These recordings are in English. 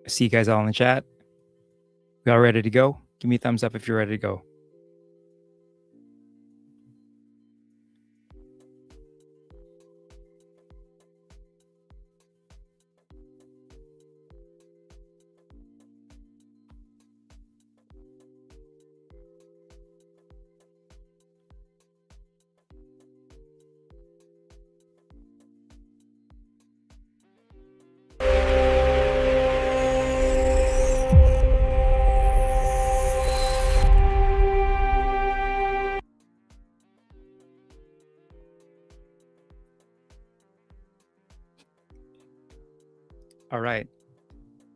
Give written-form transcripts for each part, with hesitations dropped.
See you guys all in the chat. We all ready to go? Give me a thumbs up if you're ready to go. All right.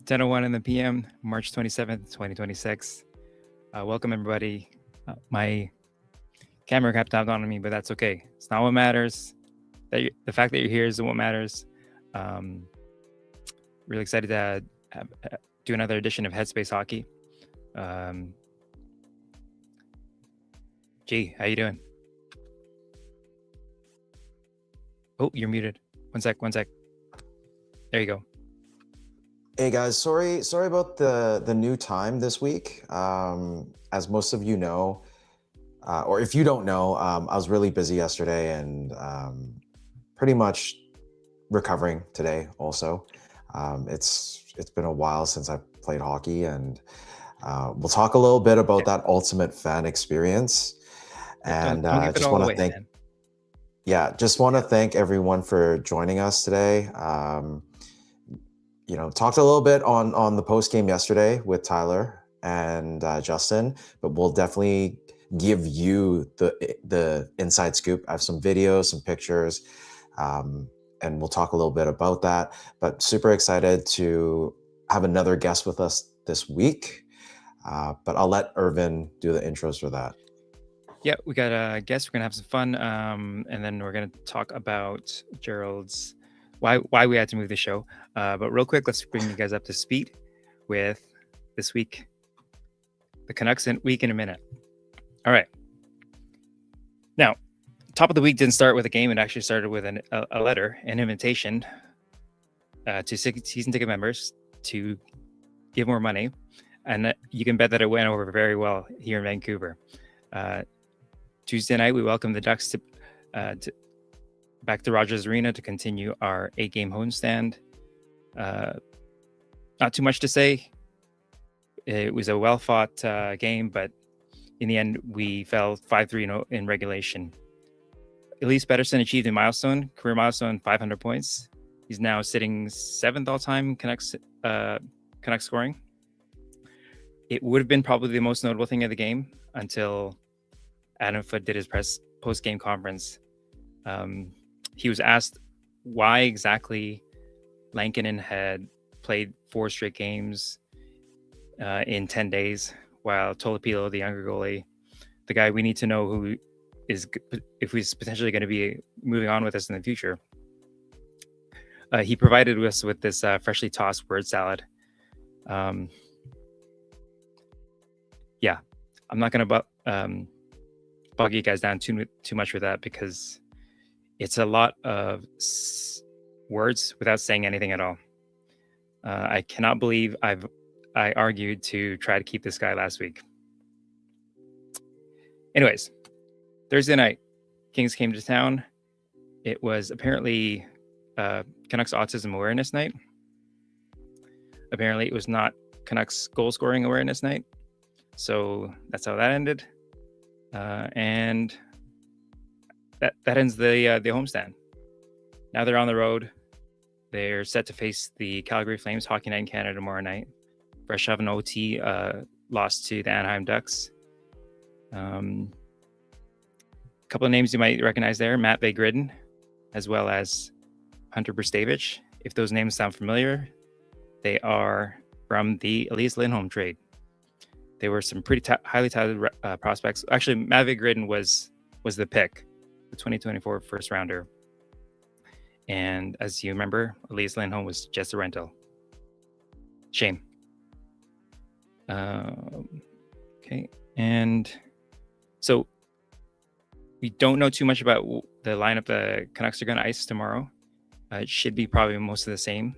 10:01 in the PM, March 27th, 2026. Welcome, everybody. My camera kept tapped on me, but that's okay. It's not what matters. The fact that you're here is what matters. Really excited to do another edition of Headspace Hockey. G, how you doing? Oh, you're muted. One sec. There you go. Hey guys, sorry about the new time this week. As most of you know, or if you don't know, I was really busy yesterday and pretty much recovering today also. It's been a while since I've played hockey, and we'll talk a little bit about that ultimate fan experience. And just want to thank, just want to thank everyone for joining us today. Talked a little bit on the post game yesterday with Tyler and Justin, but we'll definitely give you the inside scoop. I have some videos, some pictures, and we'll talk a little bit about that. But super excited to have another guest with us this week. But I'll let Yrvin do the intros for that. Yeah, we got a guest. We're gonna have some fun, and then we're gonna talk about Gerald's why we had to move the show. But real quick, let's bring you guys up to speed with this week, the Canucks week in a minute. All right. Now, top of the week didn't start with a game. It actually started with a letter, an invitation to season ticket members to give more money. And you can bet that it went over very well here in Vancouver. Tuesday night, we welcomed the Ducks back to Rogers Arena to continue our 8-game homestand. Not too much to say. It was a well-fought game, but in the end, we fell 5-3 in regulation. Elise Pettersson achieved a career milestone, 500 points. He's now sitting 7th all-time Canucks scoring. It would have been probably the most notable thing of the game until Adam Foote did his post-game conference. He was asked why exactly Lankinen had played 4 straight games in 10 days, while Tolopilo, the younger goalie, the guy we need to know who is, if he's potentially going to be moving on with us in the future, he provided us with this freshly tossed word salad. Yeah, I'm not going to bog you guys down too much with that, because it's a lot of words without saying anything at all. I cannot believe I argued to try to keep this guy last week. Anyways, Thursday night, Kings came to town. It was apparently Canucks Autism Awareness Night. Apparently, it was not Canucks Goal Scoring Awareness Night. So that's how that ended. And that ends the homestand. Now they're on the road. They're set to face the Calgary Flames Hockey Night in Canada tomorrow night. Fresh off an OT loss to the Anaheim Ducks. A couple of names you might recognize there: Matt Begridden, as well as Hunter Brstavich. If those names sound familiar, they are from the Elias Lindholm trade. They were some pretty highly touted prospects. Actually, Matt Begridden was the pick, the 2024 first rounder. And as you remember, Elias Lindholm was just a rental. Shame. Okay. And so we don't know too much about the lineup the Canucks are going to ice tomorrow. It should be probably most of the same.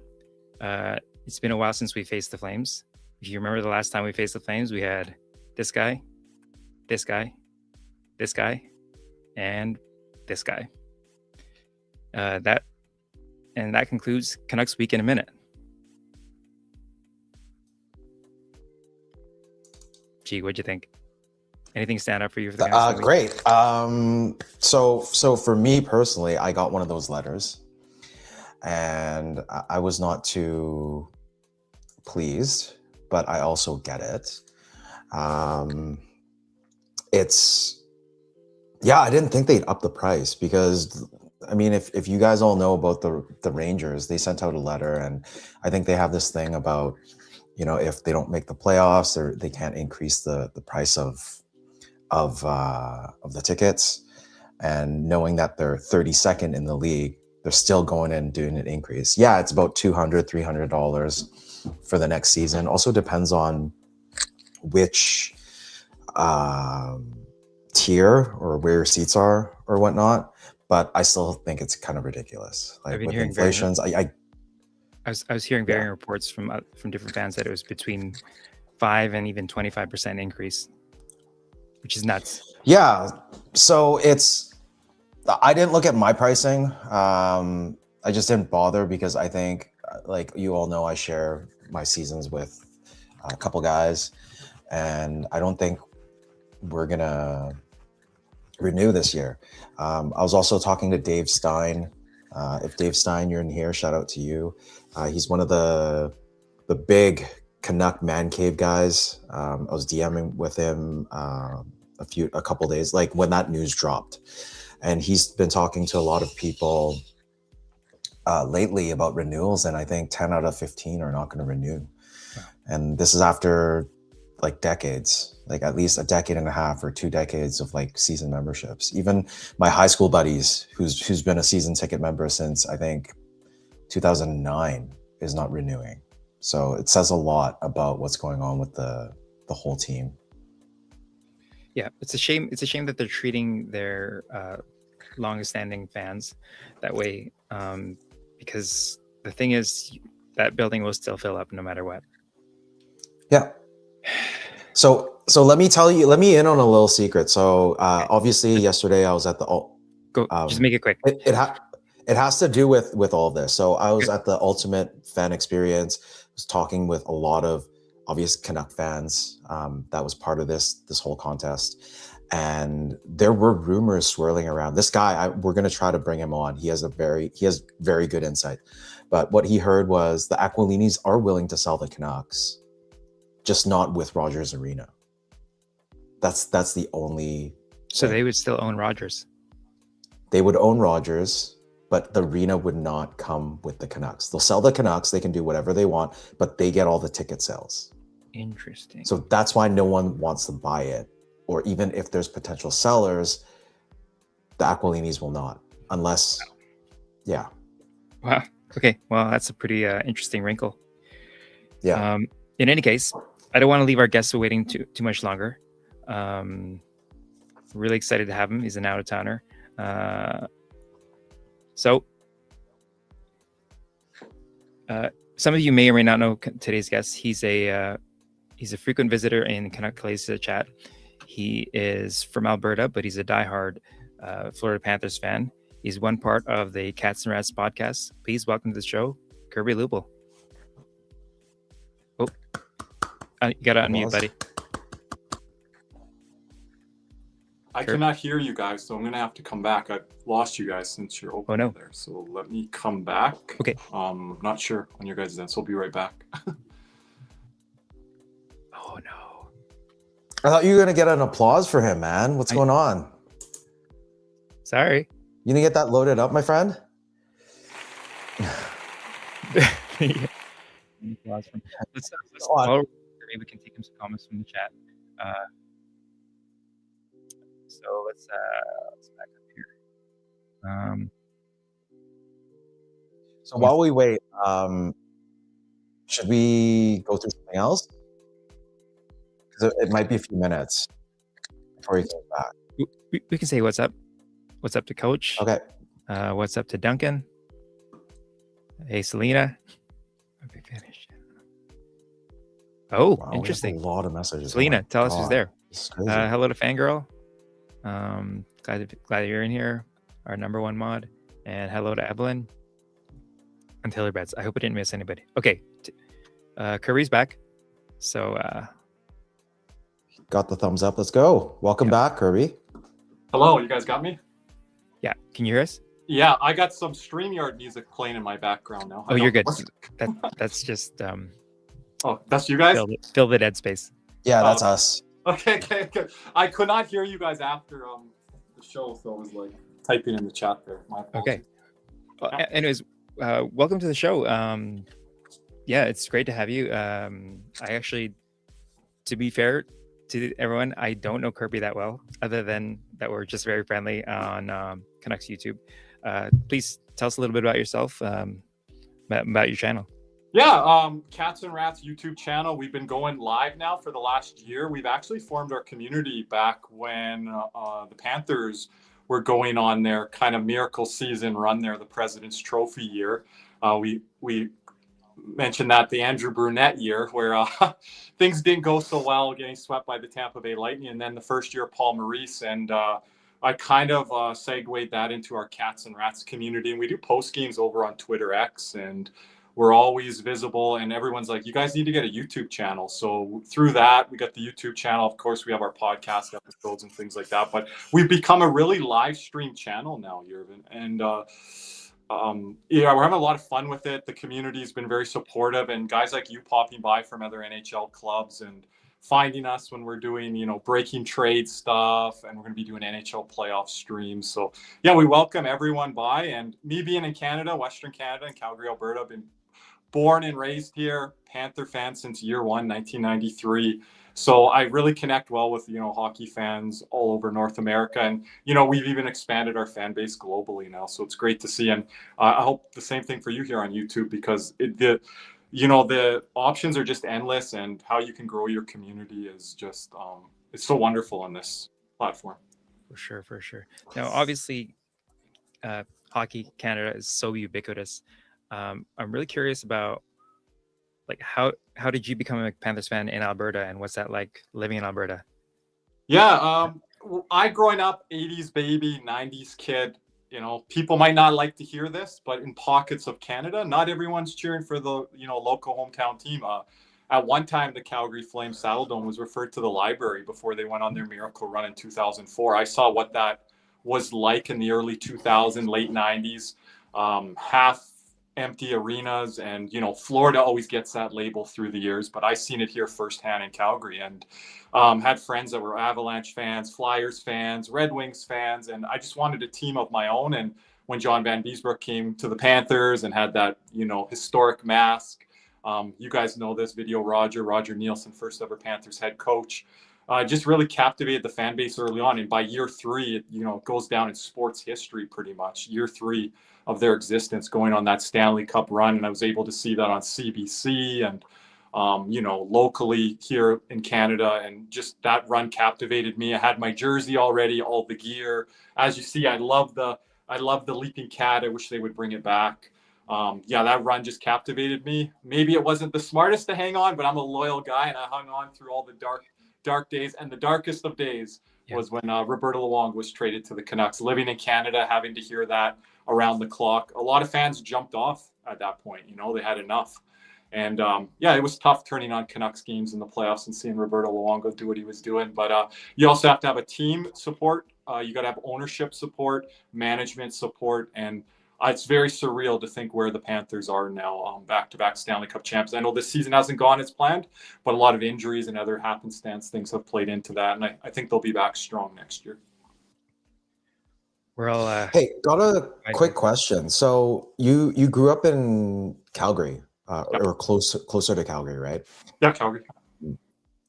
It's been a while since we faced the Flames. If you remember the last time we faced the Flames, we had this guy, this guy, this guy, and this guy. That concludes Canucks Week in a minute. Gee, what'd you think? Anything stand out for you for the Canucks? Great. So for me personally, I got one of those letters, and I was not too pleased, but I also get it. I didn't think they'd up the price because, I mean, if you guys all know about the Rangers, they sent out a letter, and I think they have this thing about, if they don't make the playoffs, or they can't increase the price of the tickets. And knowing that they're 32nd in the league, they're still going in and doing an increase. Yeah, it's about $200, $300 for the next season. Also depends on which tier or where your seats are or whatnot. But I still think it's kind of ridiculous. Like with inflations, I was hearing varying reports from different fans that it was between 5 and even 25% increase, which is nuts. Yeah. So I didn't look at my pricing. I just didn't bother because I think, like you all know, I share my seasons with a couple guys, and I don't think we're gonna renew this year. I was also talking to Dave Stein. If Dave Stein, you're in here, shout out to you. He's one of the big Canuck man cave guys. I was DMing with him a couple days, like when that news dropped, and he's been talking to a lot of people lately about renewals, and I think 10 out of 15 are not going to renew. Wow. And this is after like decades, like at least a decade and a half or 2 decades of like season memberships. Even my high school buddies, who's been a season ticket member since I think 2009, is not renewing. So it says a lot about what's going on with the whole team. Yeah, it's a shame. It's a shame that they're treating their longest-standing fans that way, because the thing is, that building will still fill up no matter what. Yeah. So let me in on a little secret. So obviously yesterday I was at the just make it quick. It has to do with all of this. So I was at the Ultimate Fan Experience. Was talking with a lot of obvious Canuck fans that was part of this whole contest, and there were rumors swirling around. This guy, we're going to try to bring him on. He has very good insight. But what he heard was the Aquilinis are willing to sell the Canucks, just not with Rogers Arena. That's the only. So they would still own Rogers. They would own Rogers, but the arena would not come with the Canucks. They'll sell the Canucks. They can do whatever they want, but they get all the ticket sales. Interesting. So that's why no one wants to buy it. Or even if there's potential sellers, the Aquilinis will not, unless, yeah. Wow. Okay. Well, that's a pretty interesting wrinkle. Yeah. In any case, I don't want to leave our guests waiting too much longer. Really excited to have him. He's an out-of-towner. So, some of you may or may not know today's guest. He's a frequent visitor in Canuck Clay's chat. He is from Alberta, but he's a diehard Florida Panthers fan. He's one part of the Cats and Rats podcast. Please welcome to the show, Kirby Lubel. Oh, you got to unmute, buddy. I cannot hear you guys, so I'm going to have to come back. I've lost you guys since you're open there. So let me come back. Okay. Not sure on your guys' end, so I'll be right back. Oh, no. I thought you were going to get an applause for him, man. What's going on? Sorry. You going to get that loaded up, my friend? Let's we can take some comments from the chat. So let's back up here. So while we wait, should we go through something else? Because it might be a few minutes before he comes back. We can say what's up. What's up to Coach? Okay. What's up to Duncan? Hey, Selena. Okay, finished. Oh, Wow, interesting. we have a lot of messages. Selena, tell us who's there. This is crazy. Hello to Fangirl. Glad you're in here. Our number one mod. And hello to Evelyn and Taylor Betts. I hope I didn't miss anybody. Okay. Kirby's back. So got the thumbs up. Let's go. Welcome back, Kirby. Hello, you guys got me? Yeah. Can you hear us? Yeah, I got some StreamYard music playing in my background now. Oh, you're good. That's just oh, that's you guys? Fill the dead space. Yeah, that's us. Okay. I could not hear you guys after the show, so I was like typing in the chat there. My apologies. Okay. Well, anyways, welcome to the show. Yeah, it's great to have you. I actually, to be fair to everyone, I don't know Kirby that well, other than that we're just very friendly on Canucks YouTube. Please tell us a little bit about yourself, about your channel. Yeah, Cats and Rats YouTube channel. We've been going live now for the last year. We've actually formed our community back when the Panthers were going on their kind of miracle season run there, the President's Trophy year. We mentioned that the Andrew Brunette year, where things didn't go so well, getting swept by the Tampa Bay Lightning, and then the first year Paul Maurice, and I kind of segued that into our Cats and Rats community, and we do post games over on Twitter X, and we're always visible, and everyone's like, you guys need to get a YouTube channel. So through that, we got the YouTube channel. Of course, we have our podcast episodes and things like that, but we've become a really live stream channel now, Yrvin. And yeah, we're having a lot of fun with it. The community's been very supportive, and guys like you popping by from other NHL clubs and finding us when we're doing, breaking trade stuff, and we're going to be doing NHL playoff streams. So yeah, we welcome everyone by. And me being in Canada, Western Canada, in Calgary, Alberta, I've been born and raised here, Panther fan since year one, 1993. So I really connect well with, hockey fans all over North America. And, we've even expanded our fan base globally now. So it's great to see. And I hope the same thing for you here on YouTube, because the options are just endless, and how you can grow your community is just, it's so wonderful on this platform. For sure. Now, obviously, Hockey Canada is so ubiquitous. I'm really curious about, like, how did you become a Panthers fan in Alberta, and what's that like living in Alberta? Yeah, I growing up 80s baby, 90s kid. People might not like to hear this, but in pockets of Canada, not everyone's cheering for the local hometown team. At one time, the Calgary Flames Saddledome was referred to the library before they went on their miracle run in 2004. I saw what that was like in the early 2000s, late 90s. Half empty arenas, and Florida always gets that label through the years, but I seen it here firsthand in Calgary, and had friends that were Avalanche fans, Flyers fans, Red Wings fans, and I just wanted a team of my own. And when John Van Beesbrook came to the Panthers and had that historic mask, you guys know this video, Roger Nielsen, first ever Panthers head coach, just really captivated the fan base early on. And by year 3, it goes down in sports history pretty much. Year 3 of their existence, going on that Stanley Cup run. And I was able to see that on CBC and, locally here in Canada. And just that run captivated me. I had my jersey already, all the gear. As you see, I love the Leaping Cat. I wish they would bring it back. That run just captivated me. Maybe it wasn't the smartest to hang on, but I'm a loyal guy, and I hung on through all the dark days. And the darkest of days was when Roberto Luongo was traded to the Canucks. Living in Canada, having to hear that around the clock, a lot of fans jumped off at that point. They had enough. And it was tough turning on Canucks games in the playoffs and seeing Roberto Luongo do what he was doing. But you also have to have a team support. You got to have ownership support, management support, and it's very surreal to think where the Panthers are now, back-to-back Stanley Cup champs. I know this season hasn't gone as planned, but a lot of injuries and other happenstance things have played into that, and I think they'll be back strong next year. We're all hey, got a quick question. So you grew up in Calgary, or closer to Calgary, right? Yeah, Calgary.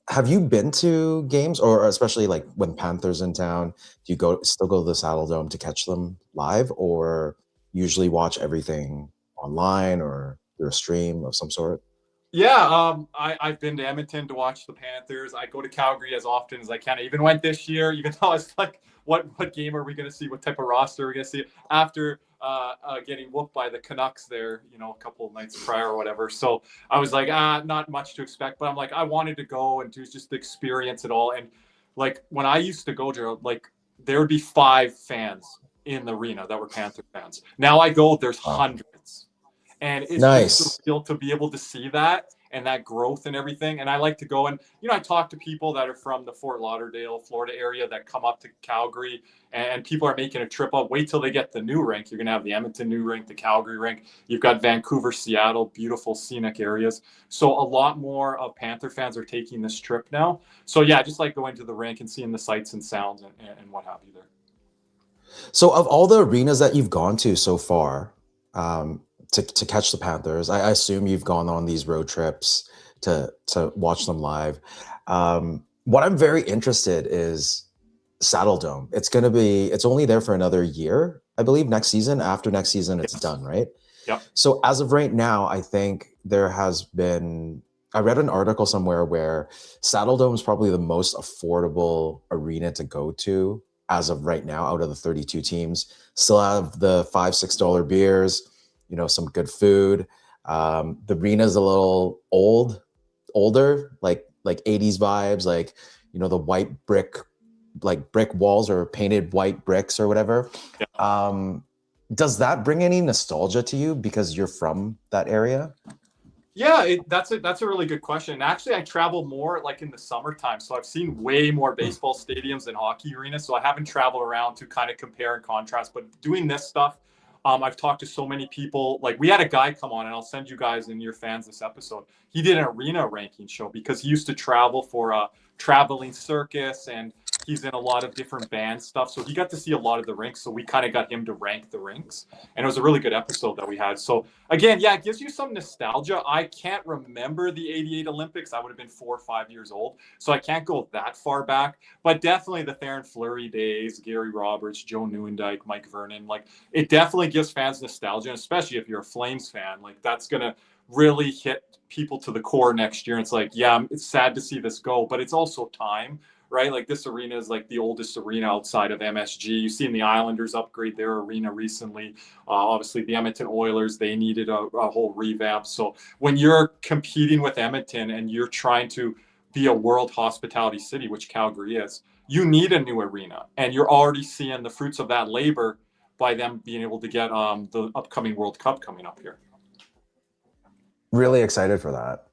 Have you been to games, or especially like when Panthers in town? Do you still go to the Saddledome to catch them live, or usually watch everything online or through a stream of some sort? Yeah, I've been to Edmonton to watch the Panthers. I go to Calgary as often as I can. I even went this year, even though it's like what game are we going to see? What type of roster are we going to see after getting whooped by the Canucks there, a couple of nights prior or whatever. So I was like, not much to expect, but I'm like, I wanted to go and do just experience it all. And like when I used to go, Gerald, like there would be 5 fans in the arena that were Panther fans. Now I go, there's hundreds. And it's just surreal to be able to see that and that growth and everything. And I like to go and, I talk to people that are from the Fort Lauderdale, Florida area that come up to Calgary, and people are making a trip up. Wait till they get the new rink. You're going to have the Edmonton new rink, the Calgary rink. You've got Vancouver, Seattle, beautiful scenic areas. So a lot more of Panther fans are taking this trip now. So yeah, I just like going to the rink and seeing the sights and sounds and what have you there. So of all the arenas that you've gone to so far, to catch the Panthers, I assume you've gone on these road trips to watch them live. What I'm very interested is Saddle Dome. It's only there for another year, I believe, next season. After next season, it's done, right? Yep. So as of right now, I think I read an article somewhere where Saddle Dome is probably the most affordable arena to go to as of right now out of the 32 teams. Still have the $5-6 beers, some good food. The arena is a little older, like 80s vibes, like, the white brick walls or painted white bricks or whatever. Yeah. Does that bring any nostalgia to you because you're from that area? Yeah, that's a really good question. Actually, I travel more like in the summertime. So I've seen way more baseball stadiums than hockey arenas. So I haven't traveled around to kind of compare and contrast. But doing this stuff, I've talked to so many people. Like we had a guy come on, and I'll send you guys and your fans this episode. He did an arena ranking show because he used to travel for a traveling circus, and he's in a lot of different band stuff. So he got to see a lot of the rinks. So we kind of got him to rank the rinks. And it was a really good episode that we had. So again, yeah, it gives you some nostalgia. I can't remember the 88 Olympics. I would have been 4 or 5 years old. So I can't go that far back. But definitely the Theron Fleury days, Gary Roberts, Joe Nieuwendyk, Mike Vernon. Like it definitely gives fans nostalgia. And especially if you're a Flames fan, like that's going to really hit people to the core next year. And it's like, yeah, it's sad to see this go, but it's also time. Right? Like this arena is like the oldest arena outside of MSG. You've seen the Islanders upgrade their arena recently. Obviously, the Edmonton Oilers, they needed a whole revamp. So when you're competing with Edmonton and you're trying to be a world hospitality city, which Calgary is, you need a new arena. And you're already seeing the fruits of that labor by them being able to get the upcoming World Cup coming up here. Really excited for that.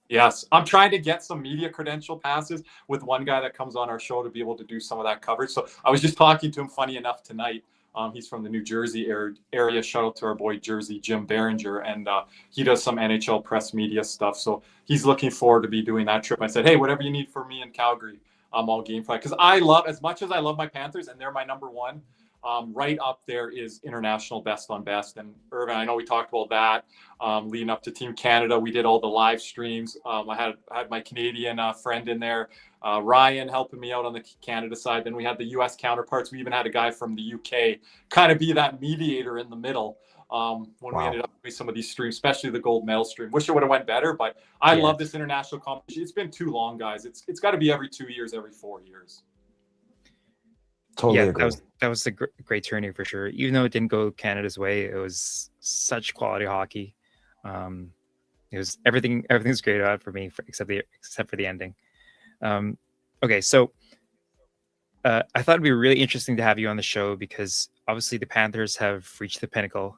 Yes, I'm trying to get some media credential passes with one guy that comes on our show to be able to do some of that coverage. So I was just talking to him, funny enough, tonight. He's from the New Jersey area. Shout out to our boy Jersey, Jim Behringer, and he does some NHL press media stuff. So he's looking forward to be doing that trip. I said, hey, whatever you need for me in Calgary, I'm all game for it. Because as much as I love my Panthers, and they're my number one, right up there is international best on best. And Yrvin, I know we talked about that leading up to Team Canada. We did all the live streams. I had my Canadian friend in there, Ryan, helping me out on the Canada side. Then we had the U.S. counterparts. We even had a guy from the U.K. kind of be that mediator in the middle when we ended up doing some of these streams, especially the gold medal stream. Wish it would have went better, but I love this international competition. It's been too long, guys. It's got to be every 2 years, every 4 years. Totally agree. That was a great tourney for sure. Even though it didn't go Canada's way, it was such quality hockey. It was everything's great about it for me, except for the ending. Okay, so I thought it'd be really interesting to have you on the show because obviously the Panthers have reached the pinnacle,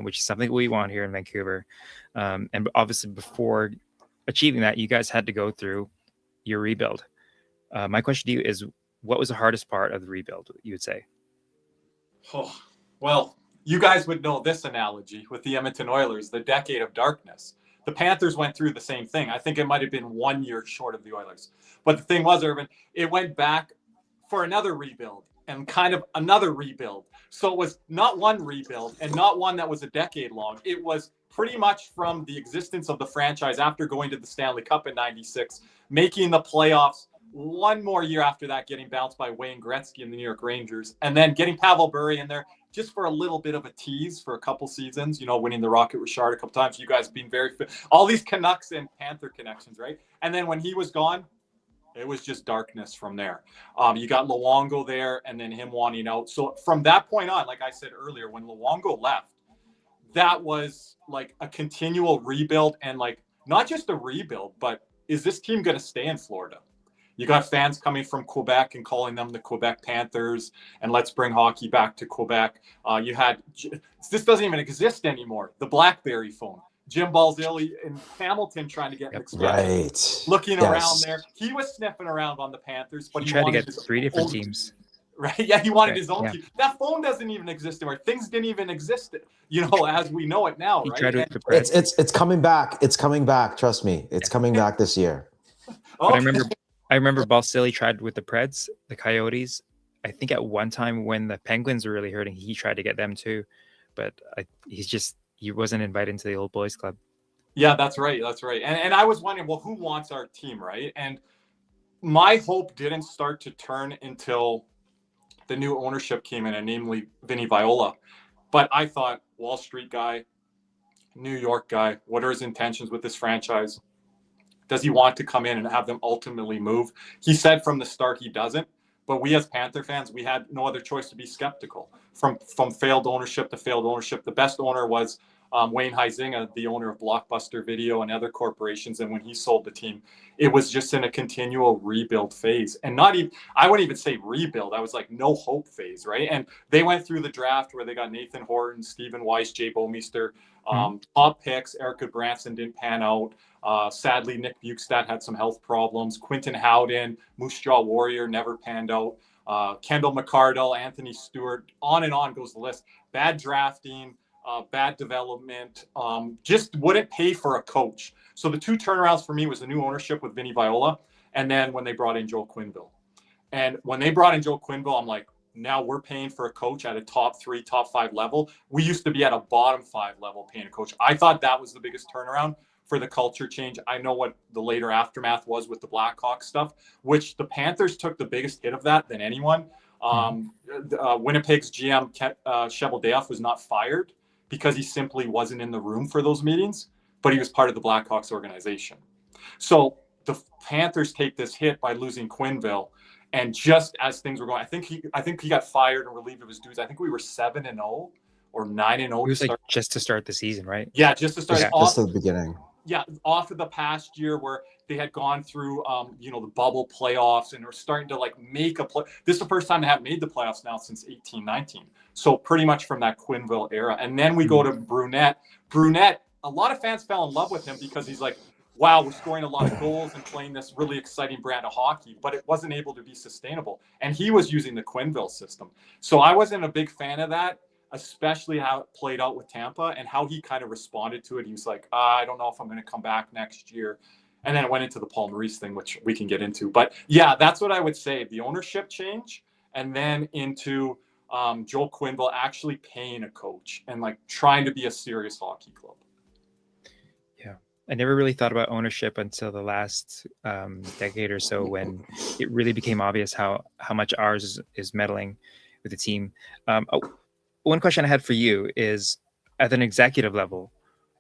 which is something we want here in Vancouver. And obviously before achieving that, you guys had to go through your rebuild. My question to you is, what was the hardest part of the rebuild, you would say? Oh, well, you guys would know this analogy with the Edmonton Oilers, the decade of darkness. The Panthers went through the same thing. I think it might have been 1 year short of the Oilers. But the thing was, Yrvin, it went back for another rebuild and kind of another rebuild. So it was not one rebuild and not one that was a decade long. It was pretty much from the existence of the franchise after going to the Stanley Cup in '96, making the playoffs, one more year after that, getting bounced by Wayne Gretzky and the New York Rangers, and then getting Pavel Bure in there just for a little bit of a tease for a couple seasons, winning the Rocket Richard a couple times. You guys being very fit. All these Canucks and Panther connections, right? And then when he was gone, It was just darkness from there. You got Luongo there, and then him wanting out. So from that point on, like I said earlier, when Luongo left, that was like a continual rebuild, and like not just a rebuild, but is this team going to stay in Florida? You got fans coming from Quebec and calling them the Quebec Panthers, and let's bring hockey back to Quebec. You had, this doesn't even exist anymore, the BlackBerry phone. Jim Balzilli in Hamilton trying to get an expansion. Right. Looking around there. He was sniffing around on the Panthers, but he tried to get 3 different teams. Right? Yeah, he wanted his own team. That phone doesn't even exist anymore. Things didn't even exist, as we know it now, right? Tried with the Preds. It's coming back. It's coming back. Trust me. It's coming back this year. But I remember Balsillie tried with the Preds, the Coyotes. I think at one time when the Penguins were really hurting, he tried to get them too. But he wasn't invited into the old boys club. Yeah, that's right. That's right. And I was wondering, well, who wants our team, right? And my hope didn't start to turn until the new ownership came in, and namely Vinny Viola. But I thought, Wall Street guy, New York guy, what are his intentions with this franchise? Does he want to come in and have them ultimately move? He said from the start he doesn't. But we as Panther fans, we had no other choice to be skeptical. From failed ownership to failed ownership, the best owner was Wayne Huizinga, the owner of Blockbuster Video and other corporations. And when he sold the team, it was just in a continual rebuild phase. And not even, I wouldn't even say rebuild. I was like no hope phase, right? And they went through the draft where they got Nathan Horton, Stephen Weiss, Jay Bomeister, top picks. Erica Branson didn't pan out. Sadly, Nick Bukestad had some health problems. Quinton Howden, Moose Jaw Warrior never panned out. Kendall McCardle, Anthony Stewart, on and on goes the list. Bad drafting, bad development, just wouldn't pay for a coach. So the two turnarounds for me was the new ownership with Vinny Viola, and then when they brought in Joe Quenneville. And when they brought in Joe Quenneville, I'm like, now we're paying for a coach at a top 3, top 5 level. We used to be at a bottom 5 level paying a coach. I thought that was the biggest turnaround for the culture change. I know what the later aftermath was with the Blackhawks stuff, which the Panthers took the biggest hit of that than anyone. Winnipeg's GM, Cheveldayoff, was not fired because he simply wasn't in the room for those meetings, but he was part of the Blackhawks organization. So the Panthers take this hit by losing Quenneville. And just as things were going, I think he got fired and relieved of his duties. I think we were 7-0 or 9-0. It was like just to start the season, right? Yeah, just to start. Just at the beginning. Yeah, off of the past year where they had gone through, the bubble playoffs and are starting to like make a play. This is the first time they haven't made the playoffs now since 18-19. So pretty much from that Quenneville era. And then we go to Brunette. Brunette, a lot of fans fell in love with him because he's like, wow, we're scoring a lot of goals and playing this really exciting brand of hockey, but it wasn't able to be sustainable. And he was using the Quenneville system. So I wasn't a big fan of that, especially how it played out with Tampa and how he kind of responded to it. He was like, I don't know if I'm going to come back next year. And then it went into the Paul Maurice thing, which we can get into. But yeah, that's what I would say. The ownership change, and then into Joel Quenneville actually paying a coach and like trying to be a serious hockey club. Yeah. I never really thought about ownership until the last decade or so, when it really became obvious how much ours is meddling with the team. One question I had for you is, at an executive level,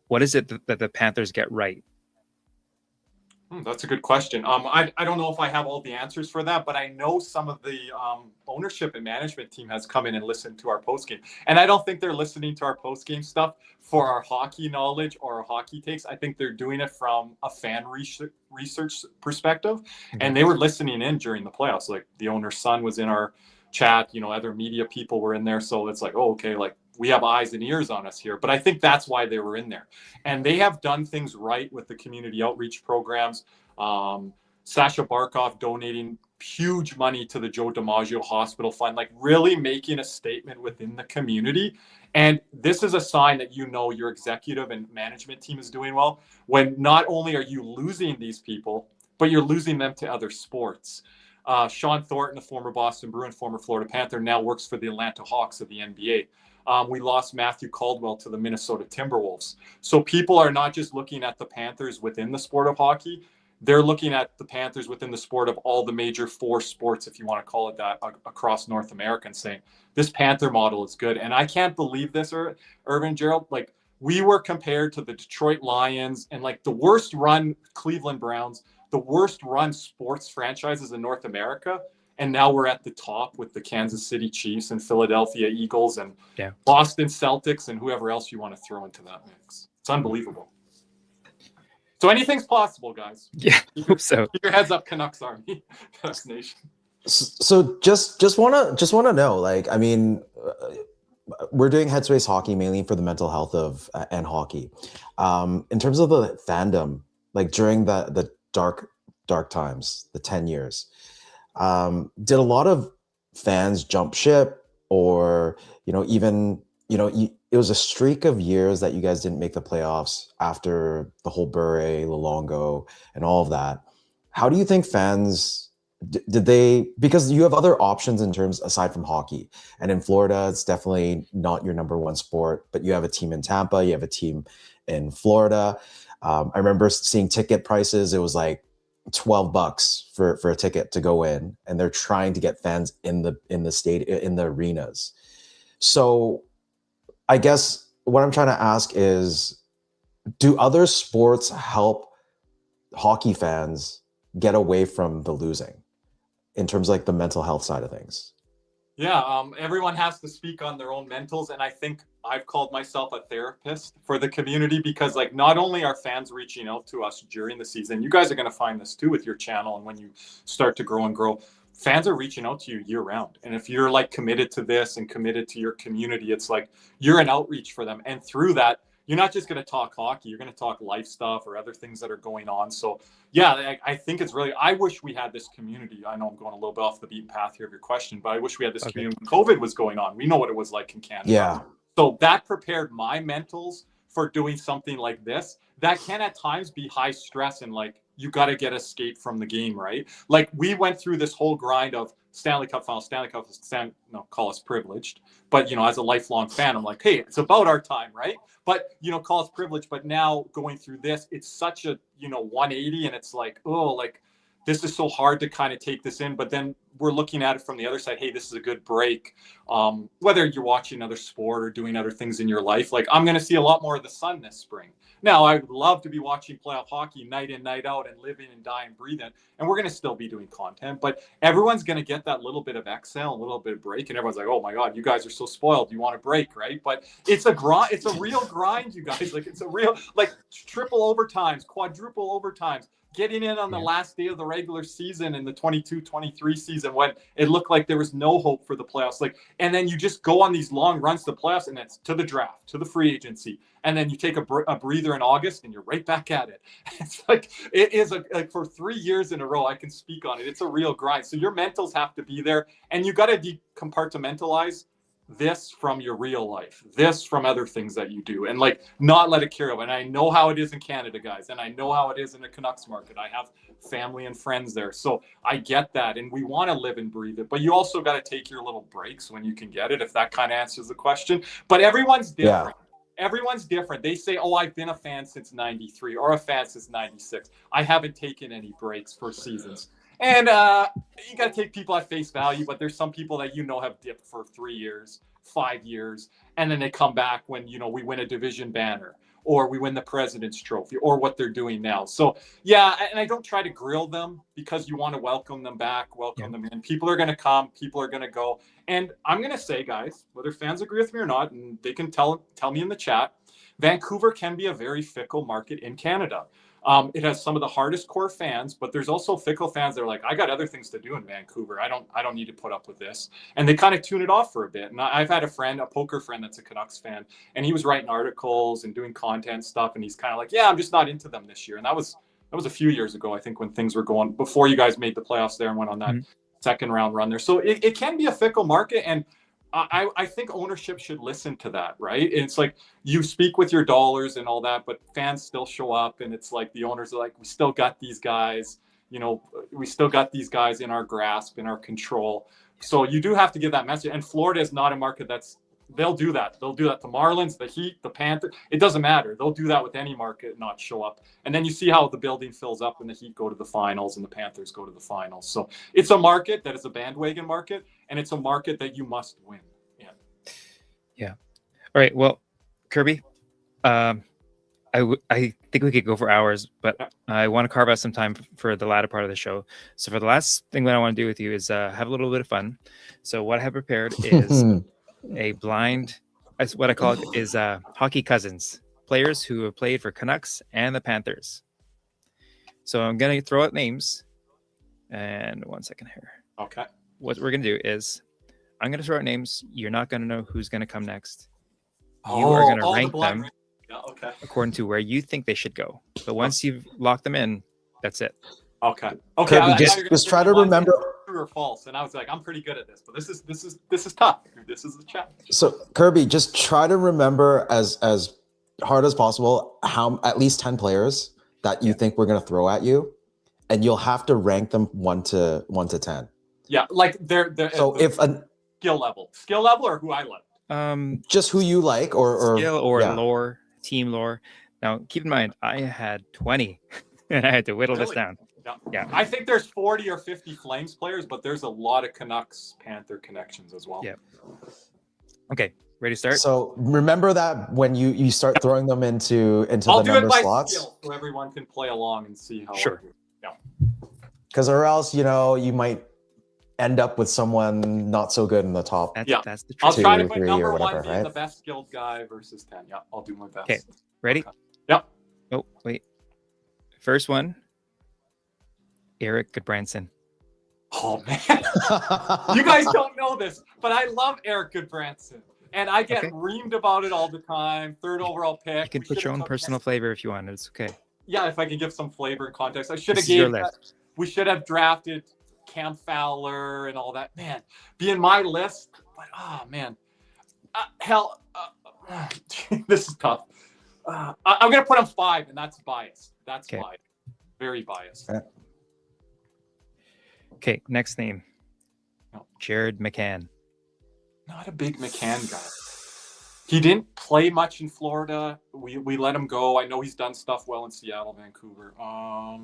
what is it that the Panthers get right? That's a good question. I don't know if I have all the answers for that, but I know some of the ownership and management team has come in and listened to our postgame. And I don't think they're listening to our postgame stuff for our hockey knowledge or our hockey takes. I think they're doing it from a fan research perspective. Mm-hmm. And they were listening in during the playoffs. Like the owner's son was in our chat, other media people were in there. So it's like, oh, okay, like we have eyes and ears on us here. But I think that's why they were in there. And they have done things right with the community outreach programs. Sasha Barkov donating huge money to the Joe DiMaggio Hospital Fund, like really making a statement within the community. And this is a sign that your executive and management team is doing well, when not only are you losing these people, but you're losing them to other sports. Sean Thornton, the former Boston Bruin, former Florida Panther, now works for the Atlanta Hawks of the NBA. We lost Matthew Caldwell to the Minnesota Timberwolves. So people are not just looking at the Panthers within the sport of hockey. They're looking at the Panthers within the sport of all the major 4 sports, if you want to call it that, across North America, and saying this Panther model is good. And I can't believe this, Yrvin, Gerald. Like, we were compared to the Detroit Lions and like the worst run Cleveland Browns, the worst run sports franchises in North America. And now we're at the top with the Kansas City Chiefs and Philadelphia Eagles and Boston Celtics and whoever else you want to throw into that mix. It's unbelievable. So anything's possible, guys. Yeah, hope so. Keep your heads up, Canucks Army, Canucks Nation. So just wanna know, like, I mean, we're doing Headspace Hockey mainly for the mental health of and hockey. In terms of the fandom, like during the dark times, the 10 years, did a lot of fans jump ship, or even it was a streak of years that you guys didn't make the playoffs after the whole Bure, Luongo, and all of that. How do you think fans did they, because you have other options in terms aside from hockey, and in Florida it's definitely not your number one sport, but you have a team in Tampa, you have a team in Florida. I remember seeing ticket prices, it was like $12 for a ticket to go in, and they're trying to get fans in the stadium, in the arenas. So I guess what I'm trying to ask is, do other sports help hockey fans get away from the losing in terms of like the mental health side of things? Yeah, everyone has to speak on their own mentals, and I think I've called myself a therapist for the community, because like not only are fans reaching out to us during the season, you guys are going to find this too with your channel, and when you start to grow and grow, fans are reaching out to you year round. And if you're like committed to this and committed to your community, it's like you're an outreach for them, and through that, you're not just going to talk hockey, you're going to talk life stuff or other things that are going on. So yeah, I think it's really, I wish we had this community. I know I'm going a little bit off the beaten path here of your question, but I wish we had this community when COVID was going on. We know what it was like in Canada. Yeah. So that prepared my mentals for doing something like this. That can at times be high stress, and like, you got to get escape from the game, right? Like we went through this whole grind of Stanley Cup Finals, call us privileged, but as a lifelong fan, I'm like, hey, it's about our time, right? But call us privileged, but now going through this, it's such a 180, and it's like, oh, like this is so hard to kind of take this in. But then we're looking at it from the other side. Hey, this is a good break. Whether you're watching another sport or doing other things in your life, like I'm going to see a lot more of the sun this spring. Now, I would love to be watching playoff hockey night in, night out, and living and die and breathe in. And we're going to still be doing content, but everyone's going to get that little bit of exhale, a little bit of break. And everyone's like, oh my God, you guys are so spoiled. You want a break, right? But it's a grind. It's a real grind, you guys. Like it's a real, like triple overtimes, quadruple overtimes. Getting in on the last day of the regular season in the 22-23 season when it looked like there was no hope for the playoffs. Like, and then you just go on these long runs to the playoffs, and it's to the draft, to the free agency. And then you take a breather in August and you're right back at it. It's like, it is like for 3 years in a row, I can speak on it. It's a real grind. So your mentals have to be there, and you got to decompartmentalize this from your real life, this from other things that you do, and like not let it carry over. And I know how it is in Canada, guys, and I know how it is in the Canucks market. I have family and friends there, so I get that, and we want to live and breathe it, but you also got to take your little breaks when you can get it, if that kind of answers the question. But everyone's different. Everyone's different. They say, oh, I've been a fan since 93 or a fan since 96. I haven't taken any breaks for seasons. And you got to take people at face value, but there's some people that have dipped for 3 years, 5 years, and then they come back when, we win a division banner or we win the President's Trophy or what they're doing now. So, yeah, and I don't try to grill them, because you want to welcome them back, welcome them in. People are going to come, people are going to go. And I'm going to say, guys, whether fans agree with me or not, and they can tell me in the chat, Vancouver can be a very fickle market in Canada. It has some of the hardest core fans, but there's also fickle fans that are like, I got other things to do in Vancouver. I don't need to put up with this. And they kind of tune it off for a bit. And I've had a poker friend that's a Canucks fan, and he was writing articles and doing content stuff. And he's kind of like, yeah, I'm just not into them this year. And that was a few years ago, I think, when things were going, before you guys made the playoffs there and went on that second round run there. So it can be a fickle market. And I think ownership should listen to that, right? It's like you speak with your dollars and all that, but fans still show up, and it's like the owners are like, we still got these guys, we still got these guys in our grasp, in our control. So you do have to give that message. And Florida is not a market they'll do that. They'll do that. The Marlins, the Heat, the Panthers, it doesn't matter. They'll do that with any market, not show up. And then you see how the building fills up when the Heat go to the finals and the Panthers go to the finals. So it's a market that is a bandwagon market, and it's a market that you must win. Yeah. All right. Well, Kirby, I think we could go for hours, but Yeah. I want to carve out some time for the latter part of the show. So for the last thing that I want to do with you is have a little bit of fun. So what I have prepared is a blind, that's what I call it, is hockey cousins, players who have played for Canucks and the Panthers. So I'm going to throw out names. And 1 second here. Okay. What we're going to do is I'm going to throw out names. You're not going to know who's going to come next. You are going to rank them according to where you think they should go. But once you've locked them in, that's it. Okay. Okay. Kirby, just try to remember true or false, and I was like, I'm pretty good at this, but this is tough. This is a challenge. So Kirby, just try to remember as hard as possible how at least 10 players that you think we're going to throw at you, and you'll have to rank them 1 to 10. Yeah, like they're so if a skill level, or who I like. Just who you like, or skill or lore, team lore. Now, keep in mind, I had 20, and I had to whittle this down. Yeah. I think there's 40 or 50 Flames players, but there's a lot of Canucks Panther connections as well. Yeah. Okay, ready to start? So remember that when you start throwing them into I'll the do number it by slots, skill so everyone can play along and see how. Sure. Yeah. Because or else you might end up with someone not so good in the top. That's the trick. I'll try to put 2, 3 number or whatever, 1 being right? the best skilled guy versus 10. Yeah, I'll do my best. Okay, ready? Okay. Yep. Oh, wait. First one, Eric Goodbranson. Oh, man. You guys don't know this, but I love Eric Goodbranson. And I get reamed about it all the time. 3rd overall pick. You can put your own personal flavor if you want. It's okay. Yeah, if I can give some flavor and context. I should have we should have drafted Cam Fowler and all that. Man, be in my list. But, oh, man. This is tough. I'm going to put him 5, and that's biased. That's biased. Very biased. Okay, next name. Jared McCann. Not a big McCann guy. He didn't play much in Florida. We let him go. I know he's done stuff well in Seattle, Vancouver. How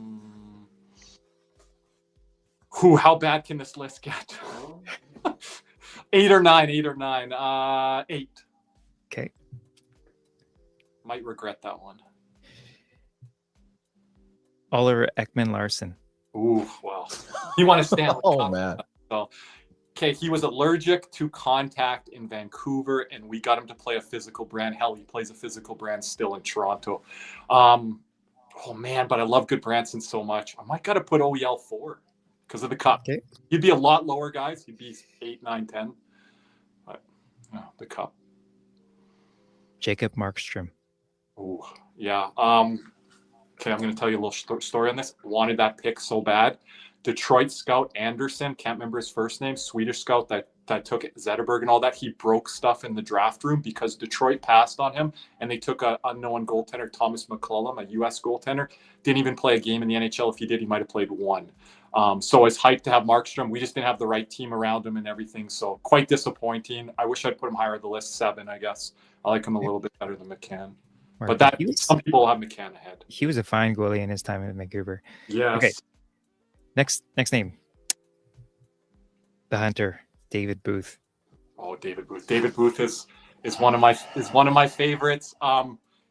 bad can this list get? 8 or 9. 8. Okay. Might regret that one. Oliver Ekman-Larsson. Ooh, well. He won a Stanley Cup. Man. So, okay, he was allergic to contact in Vancouver, and we got him to play a physical brand. Hell, he plays a physical brand still in Toronto. Oh, man, but I love Goodbranson so much. I might got to put OEL 4 because of the cup. Okay. He'd be a lot lower, guys. He'd be 8, 9, 10. But, the cup. Jacob Markstrom. Oh, yeah. Okay, I'm going to tell you a little story on this. Wanted that pick so bad. Detroit scout Anderson, can't remember his first name, Swedish scout that took Zetterberg and all that. He broke stuff in the draft room because Detroit passed on him, and they took an unknown goaltender, Thomas McCollum, a U.S. goaltender. Didn't even play a game in the NHL. If he did, he might have played 1. So it's hyped to have Markstrom. We just didn't have the right team around him and everything. So quite disappointing. I wish I'd put him higher on the list, 7, I guess. I like him a little bit better than McCann. But some people have McCann ahead. He was a fine goalie in his time in Vancouver. Yes. Okay. Next name. The Hunter, David Booth. Oh, David Booth. David Booth is one of my favorites.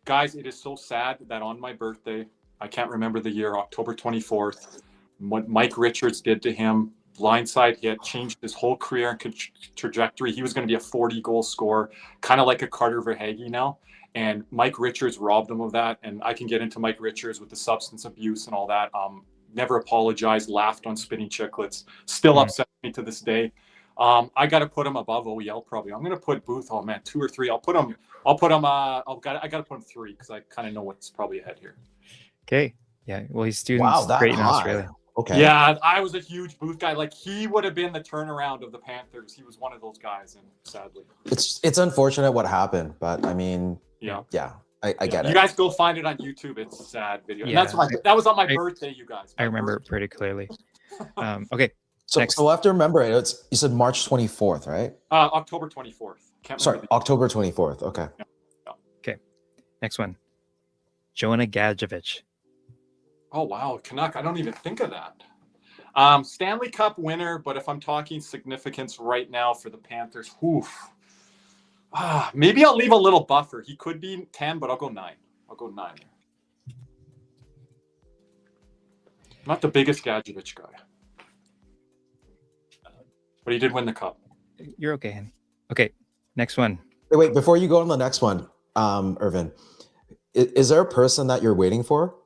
Guys, it is so sad that on my birthday, I can't remember the year, October 24th, what Mike Richards did to him, blindside hit, changed his whole career and trajectory. He was going to be a 40-goal scorer, kind of like a Carter Verhaeghe now. And Mike Richards robbed him of that. And I can get into Mike Richards with the substance abuse and all that. Never apologized, laughed on Spinning Chicklets. Still upsets me to this day. I got to put him above OEL probably. I'm going to put Booth. Oh man, 2 or 3. I got to put him 3 because I kind of know what's probably ahead here. Okay. Yeah. Well, he's doing that great in high. Australia. Okay. Yeah, I was a huge Booth guy. Like he would have been the turnaround of the Panthers. He was one of those guys, and sadly, It's unfortunate what happened, but I mean, yeah, I get it. You guys go find it on YouTube. It's a sad video. Yeah. And that was on my birthday, you guys. I remember it pretty clearly. Okay. So I have to remember it. You said March 24th, right? October 24th. Sorry, October 24th. Okay. Yeah. Okay. Next one. Jonah Gadjevich. Oh, wow. Canuck. I don't even think of that. Stanley Cup winner, but if I'm talking significance right now for the Panthers, maybe I'll leave a little buffer. He could be 10, but I'll go 9. I'll go 9. Not the biggest Gadjevich guy. But he did win the cup. You're okay, Henny. Okay, next one. Wait, before you go on the next one, Yrvin, is there a person that you're waiting for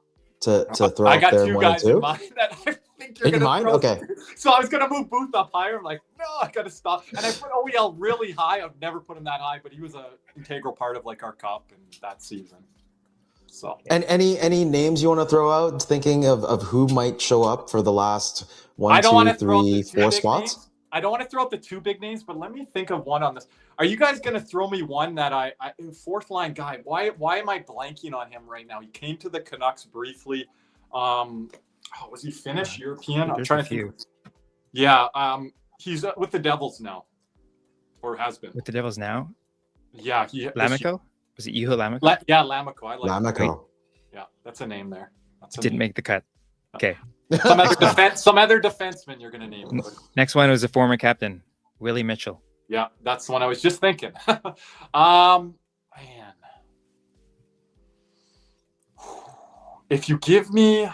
to throw I up got there 2 1 guys and 2? in mind that I think you're In going to mind? throw. Okay. So I was going to move Booth up higher. I'm like, no, I got to stop. And I put OEL really high. I've never put him that high, but he was an integral part of like our cup and that season. So. And any names you want to throw out, thinking of who might show up for the last 1, 2, 3, 4 spots? Names. I don't want to throw out the 2 big names, but let me think of one on this. Are you guys going to throw me one that I 4th line guy? Why am I blanking on him right now? He came to the Canucks briefly. Was he Finnish, European? I'm trying to think. Yeah, he's with the Devils now, or has been. With the Devils now? Yeah, Lamico? Was it Juho Lamico? Yeah, Lamico. I like Lamico. Yeah, that's a name there. Didn't make the cut. Okay. Some other defenseman you're going to name. Next one was a former captain, Willie Mitchell. Yeah, that's the one I was just thinking. Man. If you give me,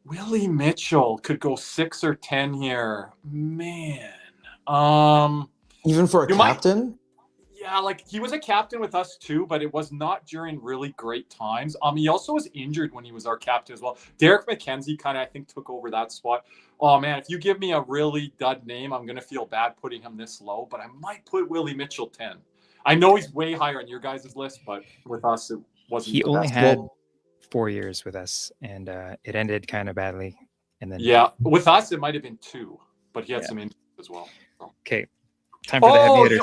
Willie Mitchell could go 6 or 10 here. Man. Even for a captain? Yeah, like he was a captain with us too, but it was not during really great times. He also was injured when he was our captain as well. Derek McKenzie kind of, I think, took over that spot. Oh man, if you give me a really dud name, I'm gonna feel bad putting him this low, but I might put Willie Mitchell 10. I know he's way higher on your guys' list, but with us it wasn't. He only had 4 years with us, and it ended kind of badly. And then with us it might have been 2, but he had some injuries as well. So. Okay. Time for the heavy hitters.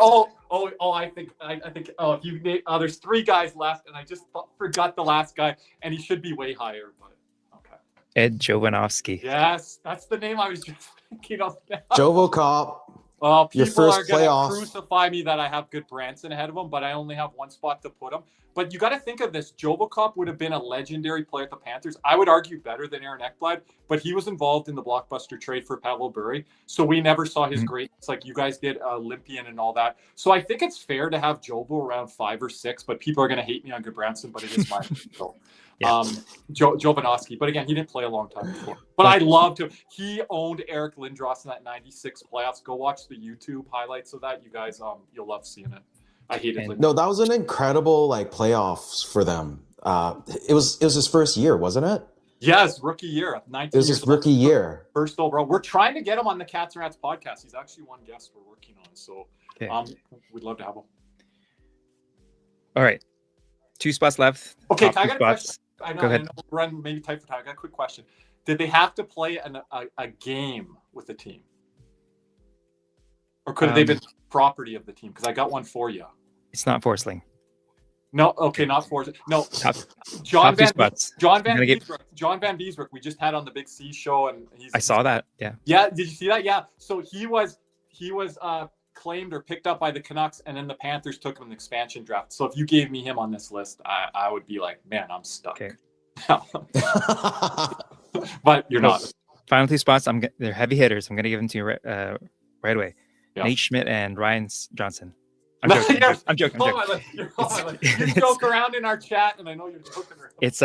I think there's 3 guys left, and I just forgot the last guy, and he should be way higher. But okay. Ed Jovanovski. Yes, that's the name I was just thinking of. Jovo Cop. Well, your people first are going playoff. to crucify me that I have good Branson ahead of him, but I only have 1 spot to put him. But you got to think of this. Jovokop would have been a legendary player at the Panthers. I would argue better than Aaron Ekblad, but he was involved in the blockbuster trade for Pavel Bure. So we never saw his greatness like you guys did, Olympian and all that. So I think it's fair to have Jovo around 5 or 6, but people are going to hate me on Goodbranson, but it is mine. So. Jovanovski, but again, he didn't play a long time before. But I loved him. He owned Eric Lindros in that 96 playoffs. Go watch the YouTube highlights of that. You guys, you'll love seeing it. I hated Lindros. No, that was an incredible playoffs for them. It was his first year, wasn't it? Yes, rookie year. 19 it was his rookie year. First overall. We're trying to get him on the Cats and Rats podcast. He's actually one guest we're working on. So we'd love to have him. All right. 2 spots left. Okay, I got a question. Go ahead. Run maybe type for time. I got a quick question. Did they have to play a game with the team? Or could they have been property of the team? Because I got one for you. It's not Forsling. No, okay, not Forsling. No, John Van Beesbrook we just had on the Big C show, and I saw that. Yeah. Yeah, did you see that? Yeah. So he was claimed or picked up by the Canucks, and then the Panthers took him in the expansion draft. So if you gave me him on this list, I would be like, man, I'm stuck. Okay. But you're not. Final 2 spots. They're heavy hitters. I'm going to give them to you right away. Yeah. Nate Schmidt and Ryan Johnson. I'm joking. You joke around in our chat, and I know you're joking around. It's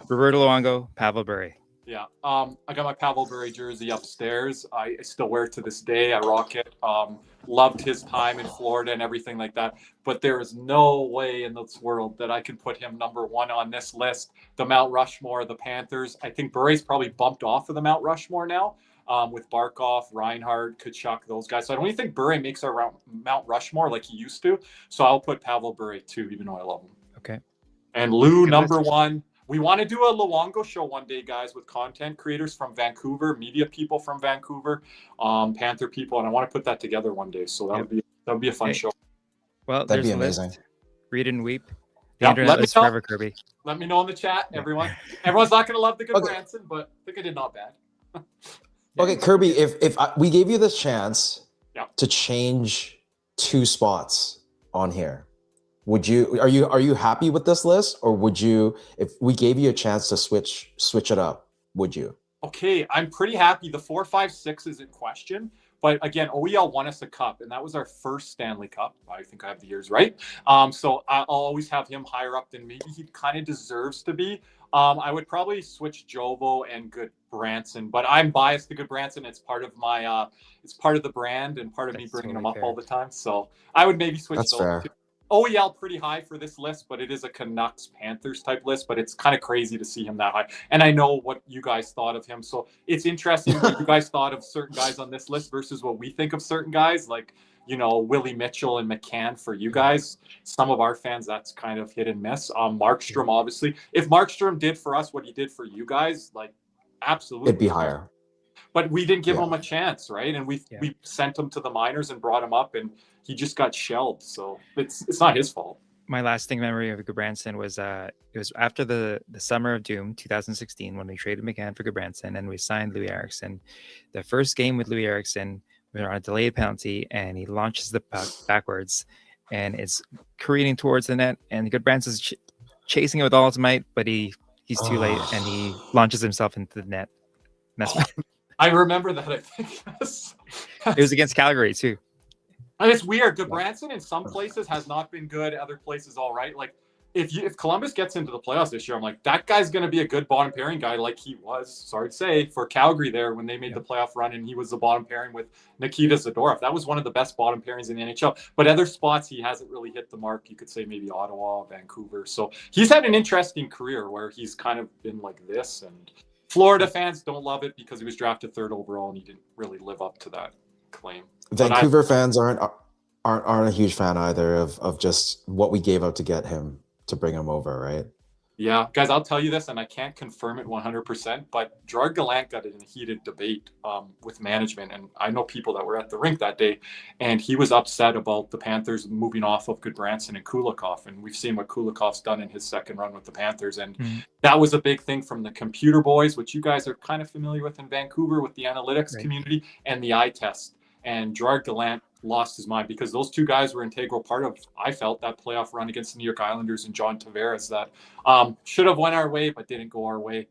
Roberto Luongo, Pavel Bure. Yeah, I got my Pavel Bure jersey upstairs. I still wear it to this day. I rock it. Loved his time in Florida and everything like that. But there is no way in this world that I can put him number 1 on this list. The Mount Rushmore, the Panthers. I think Bure's probably bumped off of the Mount Rushmore now with Barkov, Reinhart, Kachuk, those guys. So I don't even think Bure makes our Mount Rushmore like he used to. So I'll put Pavel Bure too, even though I love him. Okay. And Lou, number 1. We want to do a Luongo show one day, guys, with content creators from Vancouver, media people from Vancouver, Panther people, and I want to put that together one day. So that would be a fun show. Well, that'd be amazing. List. Read and weep. The internet is forever, Kirby. Let me know in the chat, everyone. Everyone's not going to love the good Branson, but I think I did not bad. Okay, Kirby, if we gave you this chance to change 2 spots on here, are you happy with this list, or would you, if we gave you a chance to switch it up, would you? Okay, I'm pretty happy. The 4, 5, 6 is in question, But again, OEL won us a cup, and that was our first Stanley Cup. I think I have the years right. So I'll always have him higher up than maybe he kind of deserves to be. I would probably switch Jovo and Goodbranson, but I'm biased to Goodbranson. It's part of my, it's part of the brand and part of me bringing him up all the time. So I would maybe switch That's those fair. two. OEL pretty high for this list, but it is a Canucks Panthers type list, but it's kind of crazy to see him that high. And I know what you guys thought of him. So it's interesting what you guys thought of certain guys on this list versus what we think of certain guys, like, you know, Willie Mitchell and McCann for you guys. Some of our fans, that's kind of hit and miss. Markstrom, obviously. If Markstrom did for us what he did for you guys, like, absolutely. It'd be higher. But we didn't give him a chance, right? And we sent him to the minors and brought him up, and he just got shelled. So it's not his fault. My lasting memory of Goodbranson was it was after the summer of doom 2016 when we traded McCann for Goodbranson and we signed Louis Eriksson. The first game with Louis Eriksson, we were on a delayed penalty and he launches the puck backwards and it's careening towards the net, and Goodbranson's chasing it with all his might, but he's too late and he launches himself into the net. I remember that. I think it was against Calgary too. And it's weird. Goodbranson in some places has not been good. Other places, all right. Like if Columbus gets into the playoffs this year, I'm like, that guy's going to be a good bottom pairing guy, like he was. Sorry to say, for Calgary there when they made the playoff run, and he was the bottom pairing with Nikita Zadorov. That was one of the best bottom pairings in the NHL. But other spots, he hasn't really hit the mark. You could say maybe Ottawa, Vancouver. So he's had an interesting career where he's kind of been like this. And Florida fans don't love it because he was drafted 3rd overall and he didn't really live up to that claim. Vancouver fans aren't a huge fan either of just what we gave up to get him, to bring him over, right? Yeah, guys, I'll tell you this, and I can't confirm it 100%, but Gerard Gallant got in a heated debate with management, and I know people that were at the rink that day, and he was upset about the Panthers moving off of Goodbranson and Kulikov, and we've seen what Kulikov's done in his second run with the Panthers, and that was a big thing from the computer boys, which you guys are kind of familiar with in Vancouver with the analytics community and the eye test. And Gerard Gallant lost his mind because those two guys were integral part of, I felt, that playoff run against the New York Islanders and John Tavares that should have went our way but didn't go our way.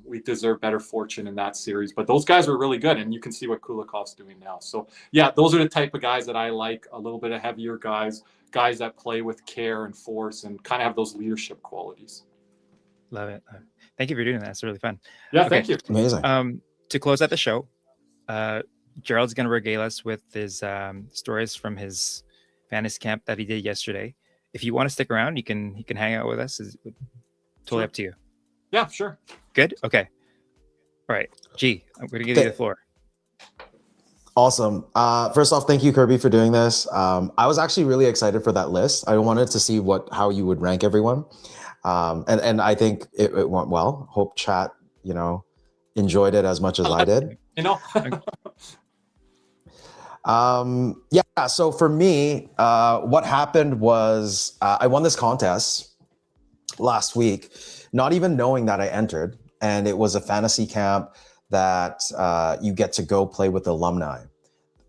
We deserve better fortune in that series. But those guys were really good, and you can see what Kulikov's doing now. So, yeah, those are the type of guys that I like, a little bit of heavier guys that play with care and force and kind of have those leadership qualities. Love it. Thank you for doing that. It's really fun. Yeah, thank you. Amazing. To close out the show, Gerald's going to regale us with his stories from his fantasy camp that he did yesterday. If you want to stick around, you can hang out with us. It's totally up to you. Yeah, sure. Good? Okay. All right. G, I'm going to give you the floor. Awesome. First off, thank you, Kirby, for doing this. I was actually really excited for that list. I wanted to see how you would rank everyone. And I think it went well. Hope chat, enjoyed it as much as I did. Yeah, so for me, what happened was I won this contest last week, not even knowing that I entered, and it was a fantasy camp that you get to go play with alumni